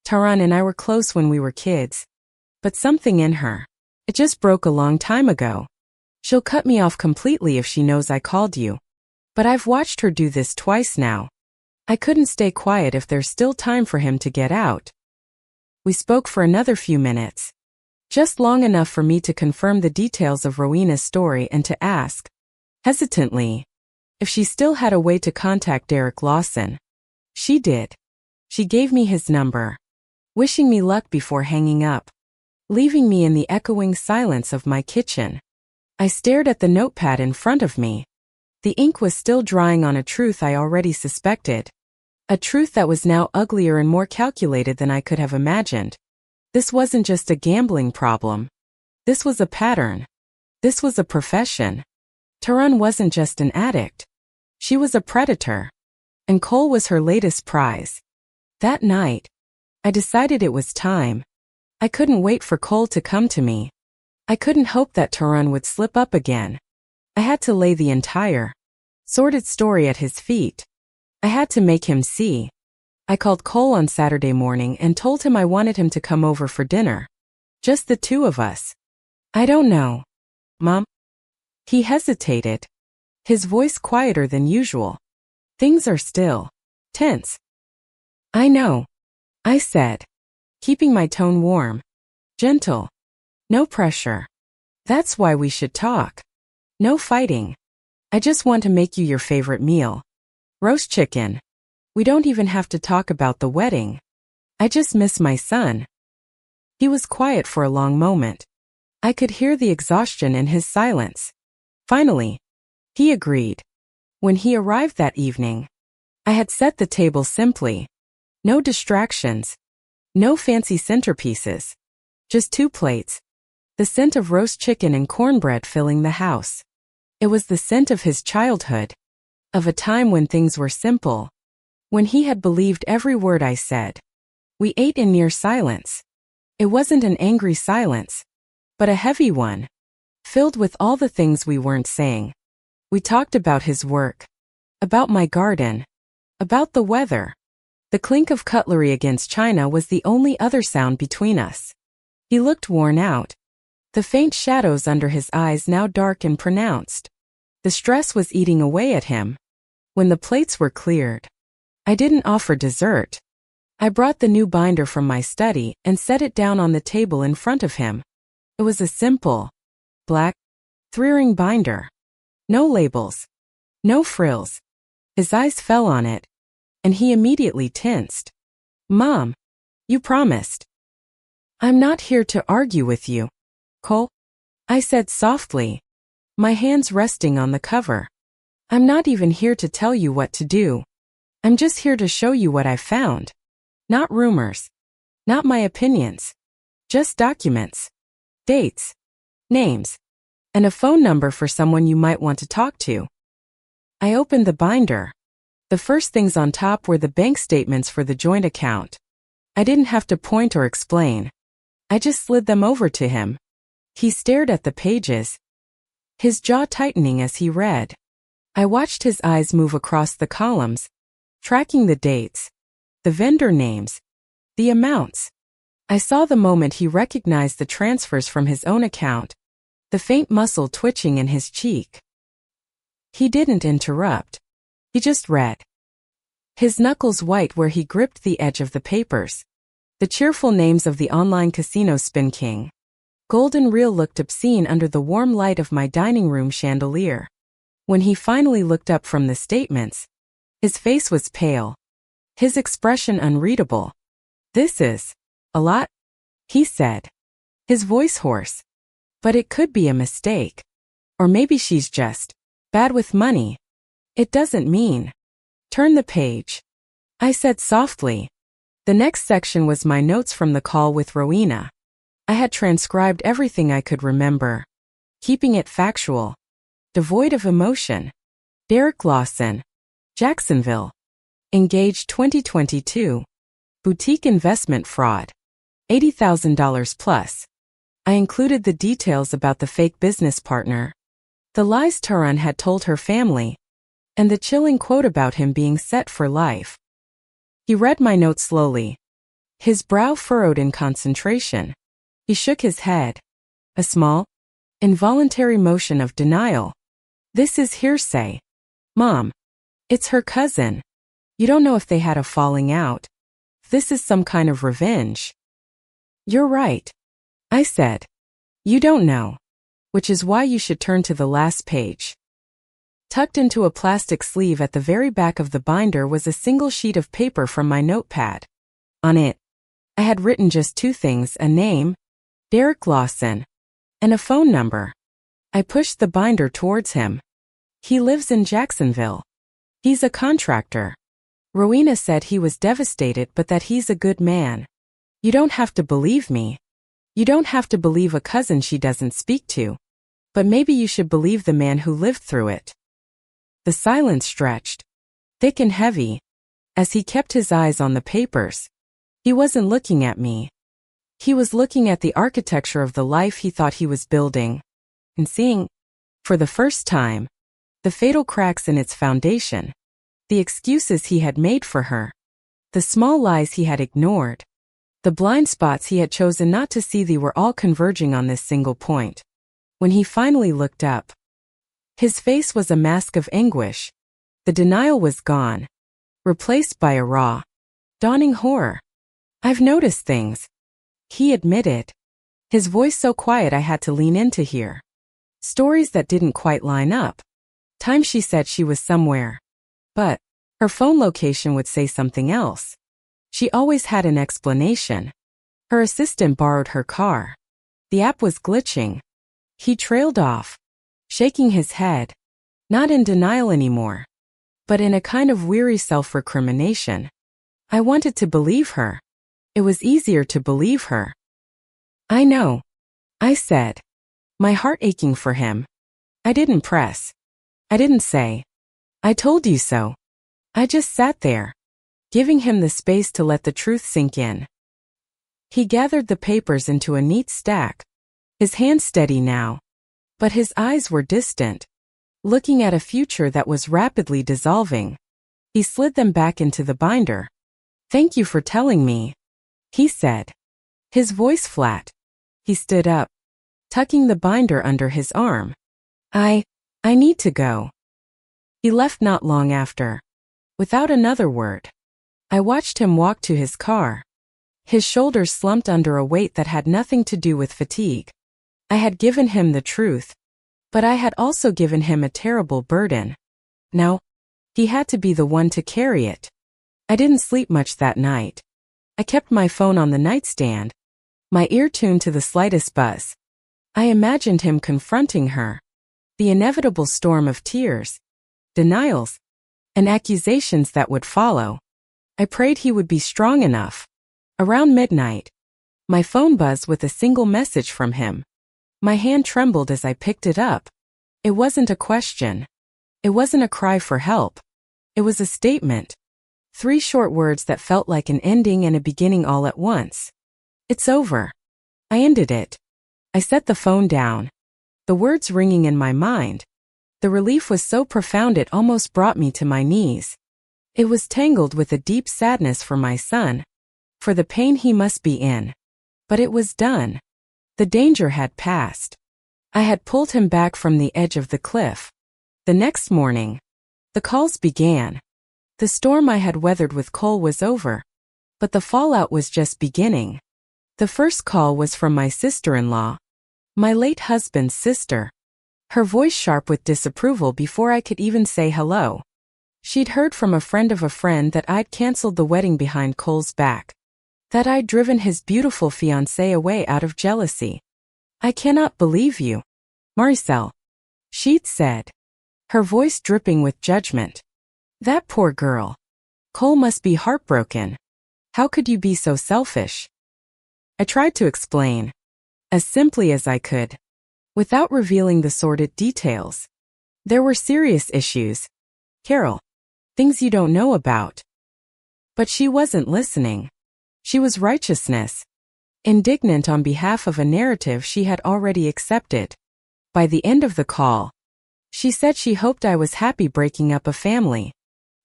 Taran and I were close when we were kids. But something in her, it just broke a long time ago. She'll cut me off completely if she knows I called you. But I've watched her do this twice now. I couldn't stay quiet if there's still time for him to get out. We spoke for another few minutes. Just long enough for me to confirm the details of Rowena's story and to ask, hesitantly, if she still had a way to contact Derek Lawson. She did. She gave me his number, wishing me luck before hanging up, leaving me in the echoing silence of my kitchen. I stared at the notepad in front of me. The ink was still drying on a truth I already suspected. A truth that was now uglier and more calculated than I could have imagined. This wasn't just a gambling problem. This was a pattern. This was a profession. Taran wasn't just an addict. She was a predator. And Cole was her latest prize. That night, I decided it was time. I couldn't wait for Cole to come to me. I couldn't hope that Taran would slip up again. I had to lay the entire, sordid story at his feet. I had to make him see. I called Cole on Saturday morning and told him I wanted him to come over for dinner. Just the two of us. I don't know, Mom. He hesitated, his voice quieter than usual. Things are still tense. I know, I said, keeping my tone warm, gentle. No pressure. That's why we should talk. No fighting. I just want to make you your favorite meal. Roast chicken. We don't even have to talk about the wedding. I just miss my son. He was quiet for a long moment. I could hear the exhaustion in his silence. Finally, he agreed. When he arrived that evening, I had set the table simply. No distractions. No fancy centerpieces. Just 2 plates. The scent of roast chicken and cornbread filling the house. It was the scent of his childhood. Of a time when things were simple. When he had believed every word I said. We ate in near silence. It wasn't an angry silence, but a heavy one. Filled with all the things we weren't saying. We talked about his work. About my garden. About the weather. The clink of cutlery against china was the only other sound between us. He looked worn out. The faint shadows under his eyes now dark and pronounced. The stress was eating away at him. When the plates were cleared, I didn't offer dessert. I brought the new binder from my study and set it down on the table in front of him. It was a simple, black, 3-ring binder. No labels. No frills. His eyes fell on it, and he immediately tensed. Mom, you promised. I'm not here to argue with you, Cole, I said softly, my hands resting on the cover. I'm not even here to tell you what to do. I'm just here to show you what I found. Not rumors. Not my opinions. Just documents. Dates. Names. And a phone number for someone you might want to talk to. I opened the binder. The first things on top were the bank statements for the joint account. I didn't have to point or explain. I just slid them over to him. He stared at the pages, his jaw tightening as he read. I watched his eyes move across the columns, tracking the dates, the vendor names, the amounts. I saw the moment he recognized the transfers from his own account, the faint muscle twitching in his cheek. He didn't interrupt. He just read. His knuckles white where he gripped the edge of the papers. The cheerful names of the online casino Spin King. Golden Reel looked obscene under the warm light of my dining room chandelier. When he finally looked up from the statements, his face was pale, his expression unreadable. "This is a lot," he said, his voice hoarse. "But it could be a mistake. Or maybe she's just bad with money. It doesn't mean." "Turn the page," I said softly. The next section was my notes from the call with Rowena. I had transcribed everything I could remember, keeping it factual, devoid of emotion. Derek Lawson, Jacksonville. Engaged 2022. Boutique investment fraud. $80,000 plus. I included the details about the fake business partner, the lies Turan had told her family, and the chilling quote about him being set for life. He read my note slowly, his brow furrowed in concentration. He shook his head. A small, involuntary motion of denial. "This is hearsay. Mom. It's her cousin. You don't know if they had a falling out. This is some kind of revenge." "You're right," I said. "You don't know. Which is why you should turn to the last page." Tucked into a plastic sleeve at the very back of the binder was a single sheet of paper from my notepad. On it, I had written just two things: a name, Derek Lawson, and a phone number. I pushed the binder towards him. "He lives in Jacksonville. He's a contractor. Rowena said he was devastated but that he's a good man. You don't have to believe me. You don't have to believe a cousin she doesn't speak to. But maybe you should believe the man who lived through it." The silence stretched, thick and heavy, as he kept his eyes on the papers. He wasn't looking at me. He was looking at the architecture of the life he thought he was building, and seeing, for the first time, the fatal cracks in its foundation, the excuses he had made for her, the small lies he had ignored, the blind spots he had chosen not to see. They were all converging on this single point. When he finally looked up, his face was a mask of anguish. The denial was gone, replaced by a raw, dawning horror. "I've noticed things," he admitted, his voice so quiet I had to lean in to hear. Stories that didn't quite line up. Times she said she was somewhere, but her phone location would say something else. She always had an explanation. Her assistant borrowed her car. The app was glitching. He trailed off, shaking his head, not in denial anymore, but in a kind of weary self-recrimination. I wanted to believe her. It was easier to believe her. "I know," I said, my heart aching for him. I didn't press. I didn't say, "I told you so." I just sat there, giving him the space to let the truth sink in. He gathered the papers into a neat stack, his hands steady now, but his eyes were distant, looking at a future that was rapidly dissolving. He slid them back into the binder. "Thank you for telling me," he said, his voice flat. He stood up, tucking the binder under his arm. I need to go." He left not long after, without another word. I watched him walk to his car. His shoulders slumped under a weight that had nothing to do with fatigue. I had given him the truth, but I had also given him a terrible burden. Now, he had to be the one to carry it. I didn't sleep much that night. I kept my phone on the nightstand, my ear tuned to the slightest buzz. I imagined him confronting her. The inevitable storm of tears, denials, and accusations that would follow. I prayed he would be strong enough. Around midnight, my phone buzzed with a single message from him. My hand trembled as I picked it up. It wasn't a question. It wasn't a cry for help. It was a statement. 3 short words that felt like an ending and a beginning all at once. It's over. I ended it. I set the phone down, the words ringing in my mind. The relief was so profound it almost brought me to my knees. It was tangled with a deep sadness for my son, for the pain he must be in. But it was done. The danger had passed. I had pulled him back from the edge of the cliff. The next morning, the calls began. The storm I had weathered with Cole was over, but the fallout was just beginning. The first call was from my sister-in-law, my late husband's sister. Her voice sharp with disapproval before I could even say hello. She'd heard from a friend of a friend that I'd canceled the wedding behind Cole's back, that I'd driven his beautiful fiancée away out of jealousy. I cannot believe you, Maricel, she'd said, her voice dripping with judgment. That poor girl. Cole must be heartbroken. How could you be so selfish? I tried to explain, as simply as I could, without revealing the sordid details. There were serious issues, Carol, things you don't know about. But she wasn't listening. She was righteousness, indignant on behalf of a narrative she had already accepted. By the end of the call, she said she hoped I was happy breaking up a family.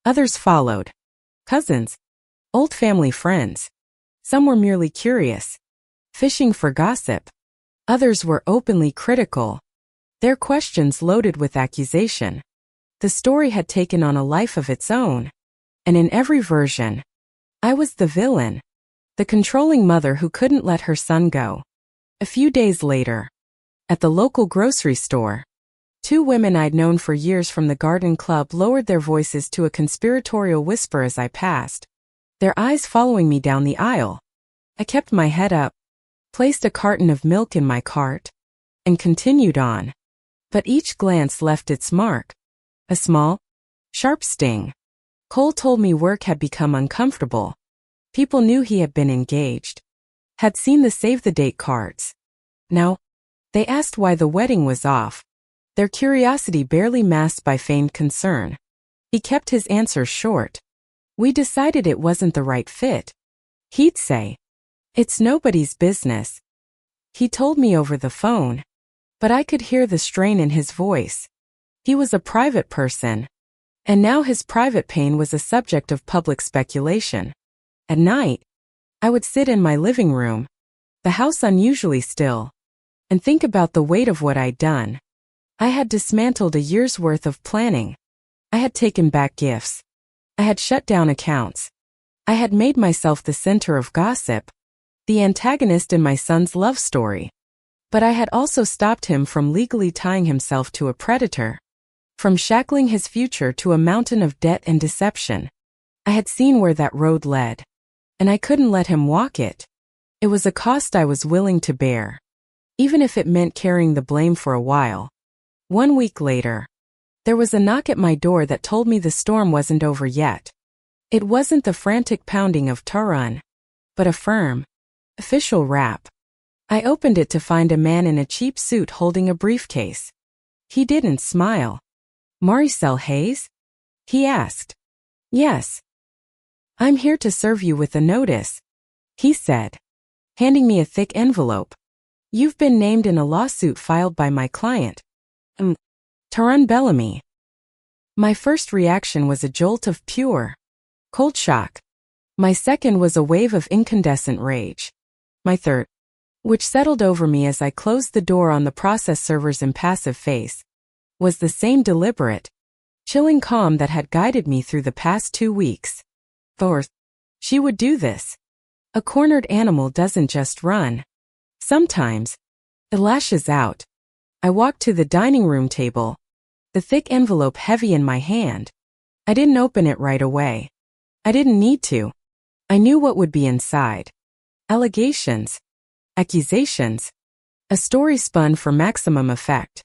Others followed. Cousins, old family friends. Some were merely curious, fishing for gossip. Others were openly critical, their questions loaded with accusation. The story had taken on a life of its own, and in every version, I was the villain, the controlling mother who couldn't let her son go. A few days later, at the local grocery store, 2 women I'd known for years from the garden club lowered their voices to a conspiratorial whisper as I passed, their eyes following me down the aisle. I kept my head up, placed a carton of milk in my cart, and continued on. But each glance left its mark. A small, sharp sting. Cole told me work had become uncomfortable. People knew he had been engaged, had seen the save-the-date cards. Now, they asked why the wedding was off, their curiosity barely masked by feigned concern. He kept his answers short. We decided it wasn't the right fit. He'd say, "It's nobody's business." He told me over the phone, but I could hear the strain in his voice. He was a private person, and now his private pain was a subject of public speculation. At night, I would sit in my living room, the house unusually still, and think about the weight of what I'd done. I had dismantled a year's worth of planning. I had taken back gifts. I had shut down accounts. I had made myself the center of gossip, the antagonist in my son's love story. But I had also stopped him from legally tying himself to a predator, from shackling his future to a mountain of debt and deception. I had seen where that road led, and I couldn't let him walk it. It was a cost I was willing to bear, even if it meant carrying the blame for a while. 1 week later, there was a knock at my door that told me the storm wasn't over yet. It wasn't the frantic pounding of Tarun, but a firm, official rap. I opened it to find a man in a cheap suit holding a briefcase. He didn't smile. "Maricel Hayes?" he asked. "Yes. I'm here to serve you with a notice," he said, handing me a thick envelope. "You've been named in a lawsuit filed by my client, Tarun Bellamy." My first reaction was a jolt of pure, cold shock. My second was a wave of incandescent rage. My third, which settled over me as I closed the door on the process server's impassive face, was the same deliberate, chilling calm that had guided me through the past 2 weeks. Or, she would do this. A cornered animal doesn't just run. Sometimes, it lashes out. I walked to the dining room table, the thick envelope heavy in my hand. I didn't open it right away. I didn't need to. I knew what would be inside. Allegations. Accusations. A story spun for maximum effect,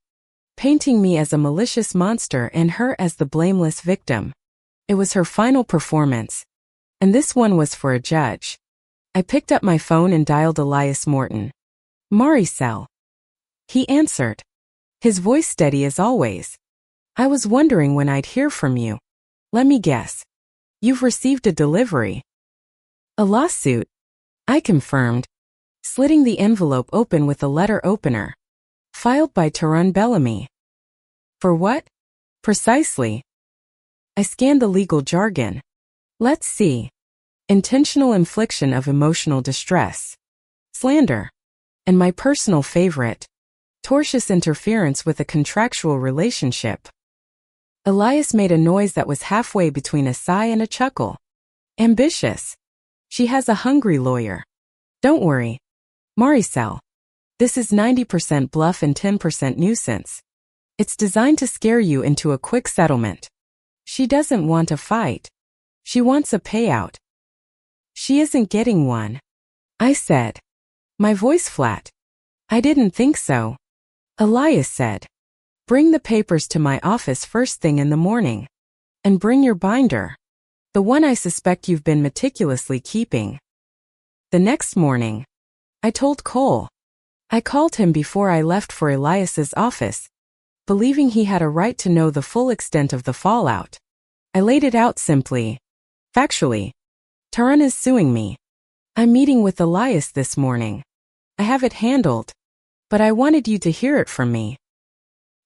painting me as a malicious monster and her as the blameless victim. It was her final performance, and this one was for a judge. I picked up my phone and dialed Elias Morton. "Maricel," he answered, his voice steady as always. "I was wondering when I'd hear from you. Let me guess. You've received a delivery. A lawsuit, I confirmed, slitting the envelope open with a letter opener. Filed by Tarun Bellamy. For what? Precisely. I scanned the legal jargon. Let's see. Intentional infliction of emotional distress. Slander. And my personal favorite. Tortious interference with a contractual relationship. Elias made a noise that was halfway between a sigh and a chuckle. Ambitious. She has a hungry lawyer. Don't worry. Maricel. This is 90% bluff and 10% nuisance. It's designed to scare you into a quick settlement. She doesn't want a fight. She wants a payout. She isn't getting one. I said. My voice flat. I didn't think so. Elias said. Bring the papers to my office first thing in the morning. And bring your binder. The one I suspect you've been meticulously keeping. The next morning, I told Cole. I called him before I left for Elias's office, believing he had a right to know the full extent of the fallout. I laid it out simply. Factually. Tarun is suing me. I'm meeting with Elias this morning. I have it handled. But I wanted you to hear it from me.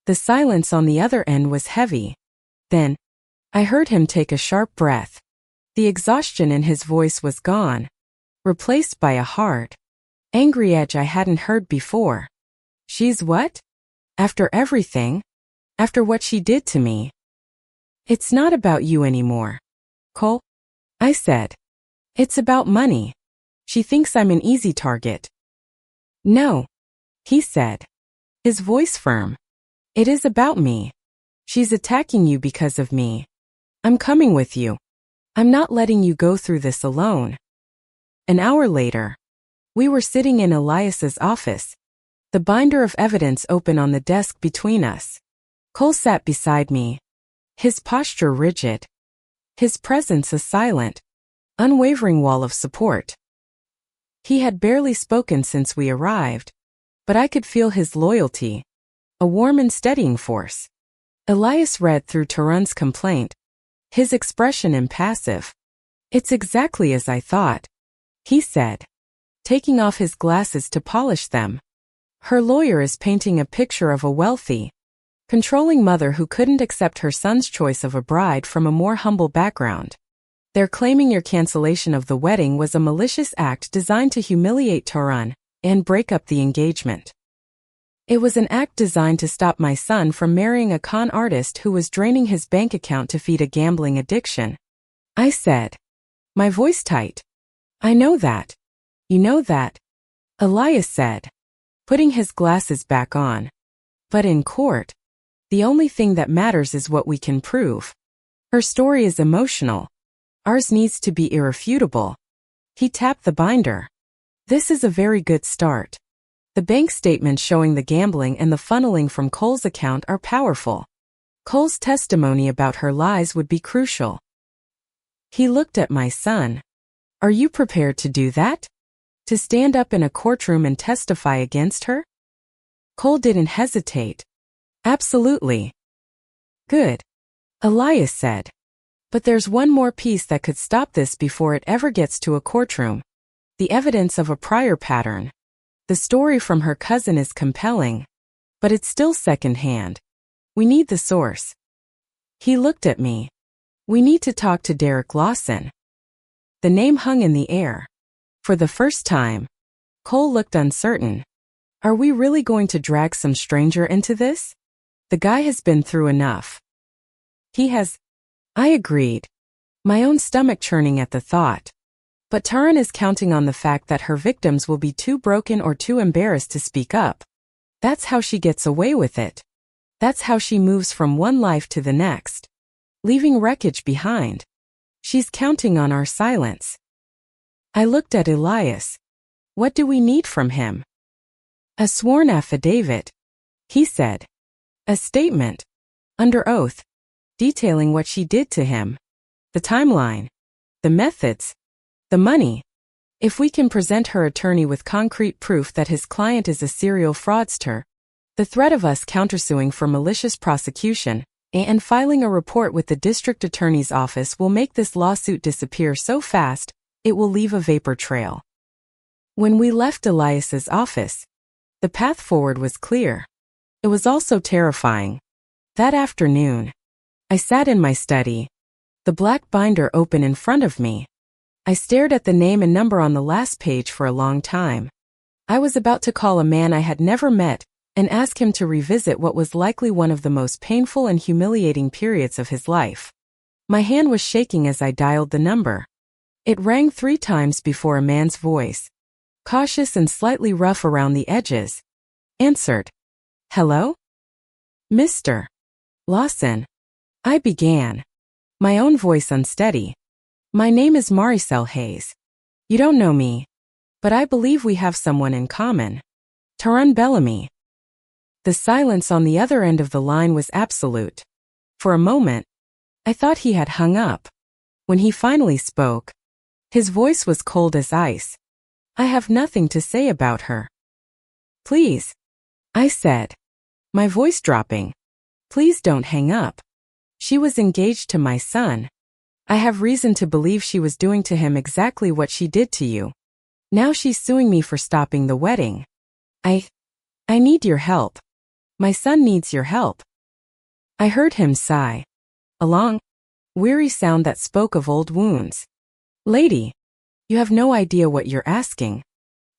The silence on the other end was heavy. Then, I heard him take a sharp breath. The exhaustion in his voice was gone, replaced by a hard, angry edge I hadn't heard before. She's what? After everything? After what she did to me? It's not about you anymore, Cole, I said. It's about money. She thinks I'm an easy target. No, he said, his voice firm. It is about me. She's attacking you because of me. I'm coming with you. I'm not letting you go through this alone. An hour later, we were sitting in Elias's office, the binder of evidence open on the desk between us. Cole sat beside me, his posture rigid, his presence a silent, unwavering wall of support. He had barely spoken since we arrived, but I could feel his loyalty, a warm and steadying force. Elias read through Tarun's complaint, his expression impassive. It's exactly as I thought, he said, taking off his glasses to polish them. Her lawyer is painting a picture of a wealthy, controlling mother who couldn't accept her son's choice of a bride from a more humble background. They're claiming your cancellation of the wedding was a malicious act designed to humiliate Tarun and break up the engagement. It was an act designed to stop my son from marrying a con artist who was draining his bank account to feed a gambling addiction. I said, my voice tight. I know that. You know that. Elias said, putting his glasses back on. But in court, the only thing that matters is what we can prove. Her story is emotional. Ours needs to be irrefutable. He tapped the binder. This is a very good start. The bank statements showing the gambling and the funneling from Cole's account are powerful. Cole's testimony about her lies would be crucial. He looked at my son. Are you prepared to do that? To stand up in a courtroom and testify against her? Cole didn't hesitate. Absolutely. Good. Elias said. But there's one more piece that could stop this before it ever gets to a courtroom. The evidence of a prior pattern. The story from her cousin is compelling, but it's still secondhand. We need the source. He looked at me. We need to talk to Derek Lawson. The name hung in the air. For the first time, Cole looked uncertain. Are we really going to drag some stranger into this? The guy has been through enough. He has. I agreed, my own stomach churning at the thought. But Tarun is counting on the fact that her victims will be too broken or too embarrassed to speak up. That's how she gets away with it. That's how she moves from one life to the next, leaving wreckage behind. She's counting on our silence. I looked at Elias. What do we need from him? A sworn affidavit, he said. A statement, under oath, detailing what she did to him. The timeline, the methods, the money. If we can present her attorney with concrete proof that his client is a serial fraudster, the threat of us countersuing for malicious prosecution And filing a report with the district attorney's office will make this lawsuit disappear so fast, it will leave a vapor trail. When we left Elias's office, the path forward was clear. It was also terrifying. That afternoon, I sat in my study, the black binder open in front of me. I stared at the name and number on the last page for a long time. I was about to call a man I had never met and ask him to revisit what was likely one of the most painful and humiliating periods of his life. My hand was shaking as I dialed the number. It rang 3 times before a man's voice, cautious and slightly rough around the edges, answered. "Hello? Mr. Lawson," I began, my own voice unsteady. "My name is Maricel Hayes. You don't know me, but I believe we have someone in common. Tarun Bellamy." The silence on the other end of the line was absolute. For a moment, I thought he had hung up. When he finally spoke, his voice was cold as ice. "I have nothing to say about her." "Please," I said, my voice dropping. "Please don't hang up. She was engaged to my son. I have reason to believe she was doing to him exactly what she did to you. Now she's suing me for stopping the wedding. I need your help. My son needs your help." I heard him sigh, a long, weary sound that spoke of old wounds. "Lady, you have no idea what you're asking.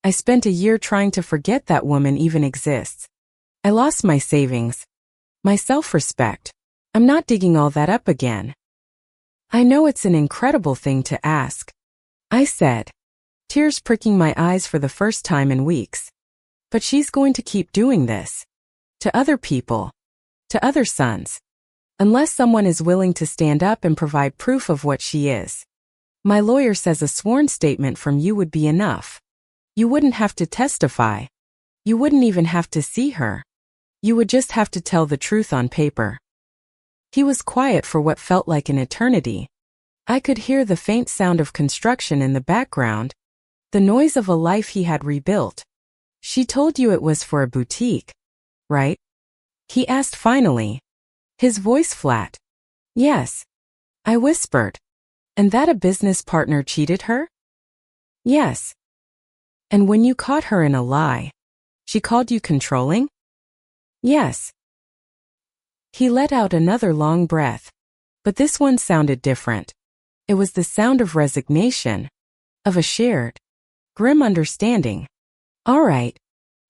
I spent a year trying to forget that woman even exists. I lost my savings, my self-respect. I'm not digging all that up again." "I know it's an incredible thing to ask," I said, tears pricking my eyes for the first time in weeks. "But she's going to keep doing this. To other people. To other sons. Unless someone is willing to stand up and provide proof of what she is. My lawyer says a sworn statement from you would be enough. You wouldn't have to testify. You wouldn't even have to see her. You would just have to tell the truth on paper." He was quiet for what felt like an eternity. I could hear the faint sound of construction in the background, the noise of a life he had rebuilt. "She told you it was for a boutique, right?" he asked finally, his voice flat. "Yes," I whispered. "And that a business partner cheated her?" "Yes." "And when you caught her in a lie, she called you controlling?" "Yes." He let out another long breath, but this one sounded different. It was the sound of resignation, of a shared, grim understanding. "All right,"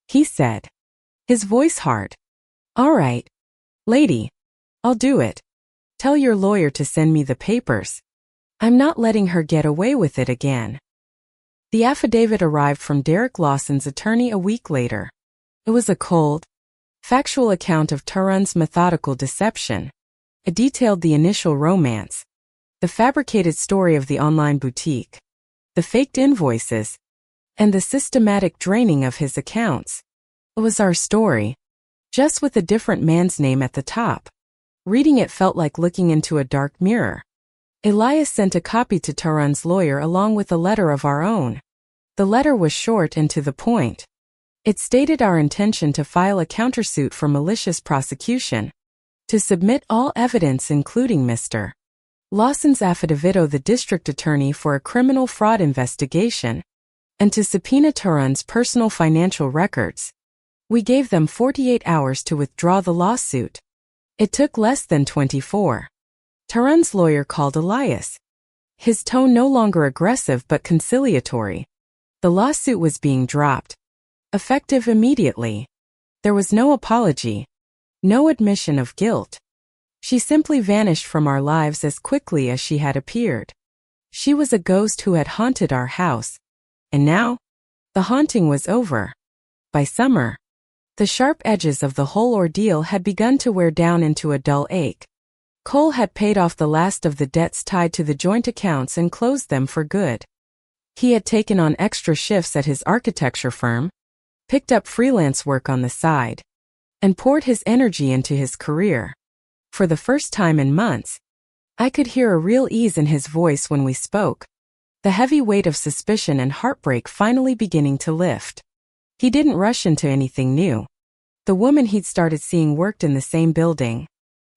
he said, his voice hard. "All right, lady, I'll do it. Tell your lawyer to send me the papers. I'm not letting her get away with it again." The affidavit arrived from Derek Lawson's attorney a week later. It was a cold, factual account of Tarun's methodical deception. It detailed the initial romance, the fabricated story of the online boutique, the faked invoices, and the systematic draining of his accounts. It was our story, just with a different man's name at the top. Reading it felt like looking into a dark mirror. Elias sent a copy to Tarun's lawyer along with a letter of our own. The letter was short and to the point. It stated our intention to file a countersuit for malicious prosecution, to submit all evidence including Mr. Lawson's affidavit to the district attorney for a criminal fraud investigation, and to subpoena Tarun's personal financial records. We gave them 48 hours to withdraw the lawsuit. It took less than 24. Tarun's lawyer called Elias. His tone no longer aggressive but conciliatory. The lawsuit was being dropped. Effective immediately. There was no apology. No admission of guilt. She simply vanished from our lives as quickly as she had appeared. She was a ghost who had haunted our house. And now, the haunting was over. By summer, the sharp edges of the whole ordeal had begun to wear down into a dull ache. Cole had paid off the last of the debts tied to the joint accounts and closed them for good. He had taken on extra shifts at his architecture firm, picked up freelance work on the side, and poured his energy into his career. For the first time in months, I could hear a real ease in his voice when we spoke, the heavy weight of suspicion and heartbreak finally beginning to lift. He didn't rush into anything new. The woman he'd started seeing worked in the same building,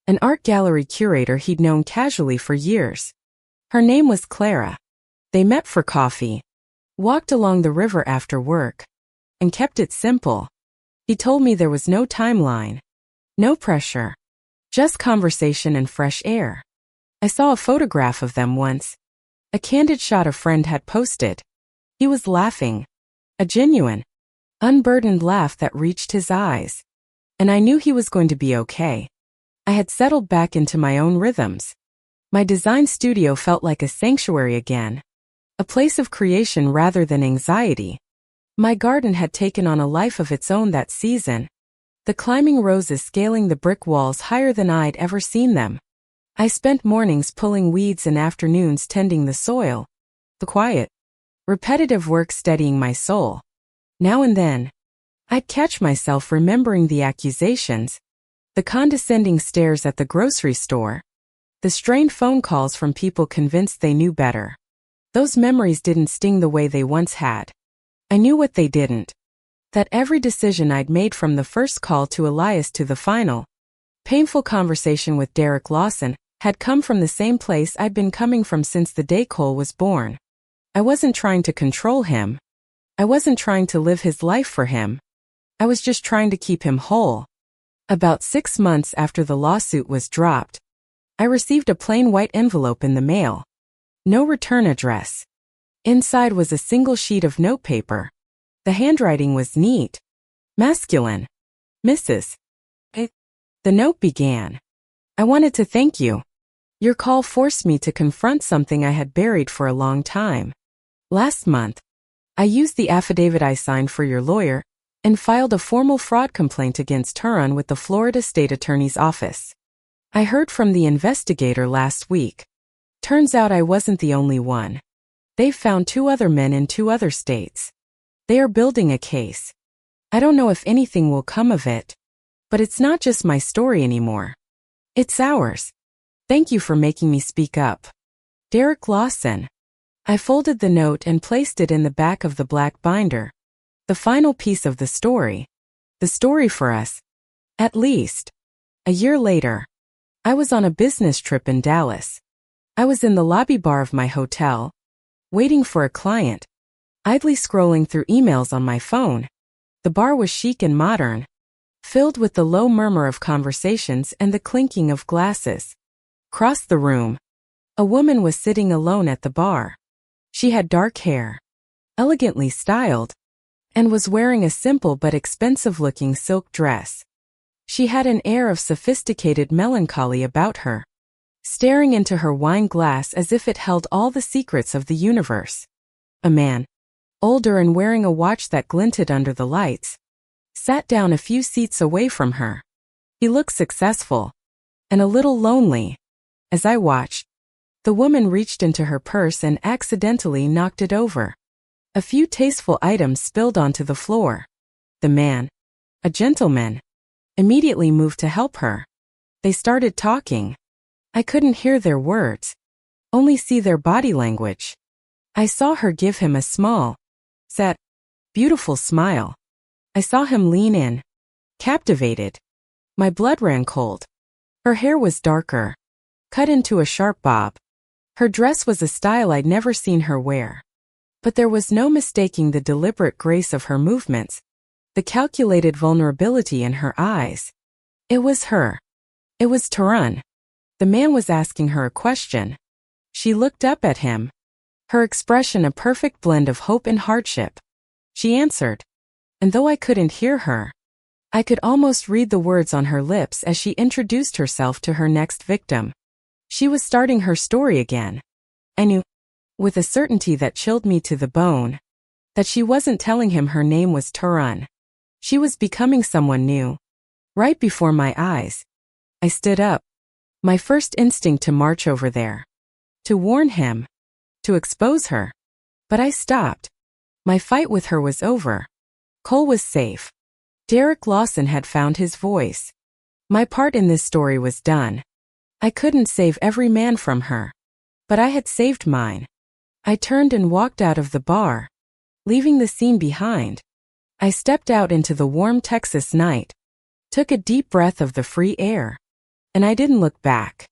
an art gallery curator he'd known casually for years. Her name was Clara. They met for coffee, walked along the river after work, and kept it simple. He told me there was no timeline, no pressure, just conversation and fresh air. I saw a photograph of them once, a candid shot a friend had posted. He was laughing, a genuine, unburdened laugh that reached his eyes. And I knew he was going to be okay. I had settled back into my own rhythms. My design studio felt like a sanctuary again, a place of creation rather than anxiety. My garden had taken on a life of its own that season, the climbing roses scaling the brick walls higher than I'd ever seen them. I spent mornings pulling weeds and afternoons tending the soil, the quiet, repetitive work steadying my soul. Now and then, I'd catch myself remembering the accusations, the condescending stares at the grocery store, the strained phone calls from people convinced they knew better. Those memories didn't sting the way they once had. I knew what they didn't. That every decision I'd made from the first call to Elias to the final, painful conversation with Derek Lawson had come from the same place I'd been coming from since the day Cole was born. I wasn't trying to control him. I wasn't trying to live his life for him. I was just trying to keep him whole. About 6 months after the lawsuit was dropped, I received a plain white envelope in the mail. No return address. Inside was a single sheet of notepaper. The handwriting was neat. Masculine. Mrs. A. The note began. I wanted to thank you. Your call forced me to confront something I had buried for a long time. Last month, I used the affidavit I signed for your lawyer and filed a formal fraud complaint against Turan with the Florida State Attorney's Office. I heard from the investigator last week. Turns out I wasn't the only one. They've found 2 other men in 2 other states. They are building a case. I don't know if anything will come of it, but it's not just my story anymore. It's ours. Thank you for making me speak up. Derek Lawson. I folded the note and placed it in the back of the black binder. The final piece of the story. The story for us. At least. A year later, I was on a business trip in Dallas. I was in the lobby bar of my hotel, waiting for a client, idly scrolling through emails on my phone. The bar was chic and modern, filled with the low murmur of conversations and the clinking of glasses. Across the room, a woman was sitting alone at the bar. She had dark hair, elegantly styled, and was wearing a simple but expensive-looking silk dress. She had an air of sophisticated melancholy about her, staring into her wine glass as if it held all the secrets of the universe. A man, older and wearing a watch that glinted under the lights, sat down a few seats away from her. He looked successful, and a little lonely. As I watched, the woman reached into her purse and accidentally knocked it over. A few tasteful items spilled onto the floor. The man, a gentleman, immediately moved to help her. They started talking. I couldn't hear their words, only see their body language. I saw her give him a small, set, beautiful smile. I saw him lean in, captivated. My blood ran cold. Her hair was darker, cut into a sharp bob. Her dress was a style I'd never seen her wear. But there was no mistaking the deliberate grace of her movements, the calculated vulnerability in her eyes. It was her. It was Turan. The man was asking her a question. She looked up at him, her expression a perfect blend of hope and hardship. She answered, and though I couldn't hear her, I could almost read the words on her lips as she introduced herself to her next victim. She was starting her story again. I knew, with a certainty that chilled me to the bone, that she wasn't telling him her name was Turan. She was becoming someone new. Right before my eyes. I stood up. My first instinct to march over there. To warn him. To expose her. But I stopped. My fight with her was over. Cole was safe. Derek Lawson had found his voice. My part in this story was done. I couldn't save every man from her. But I had saved mine. I turned and walked out of the bar, leaving the scene behind. I stepped out into the warm Texas night, took a deep breath of the free air, and I didn't look back.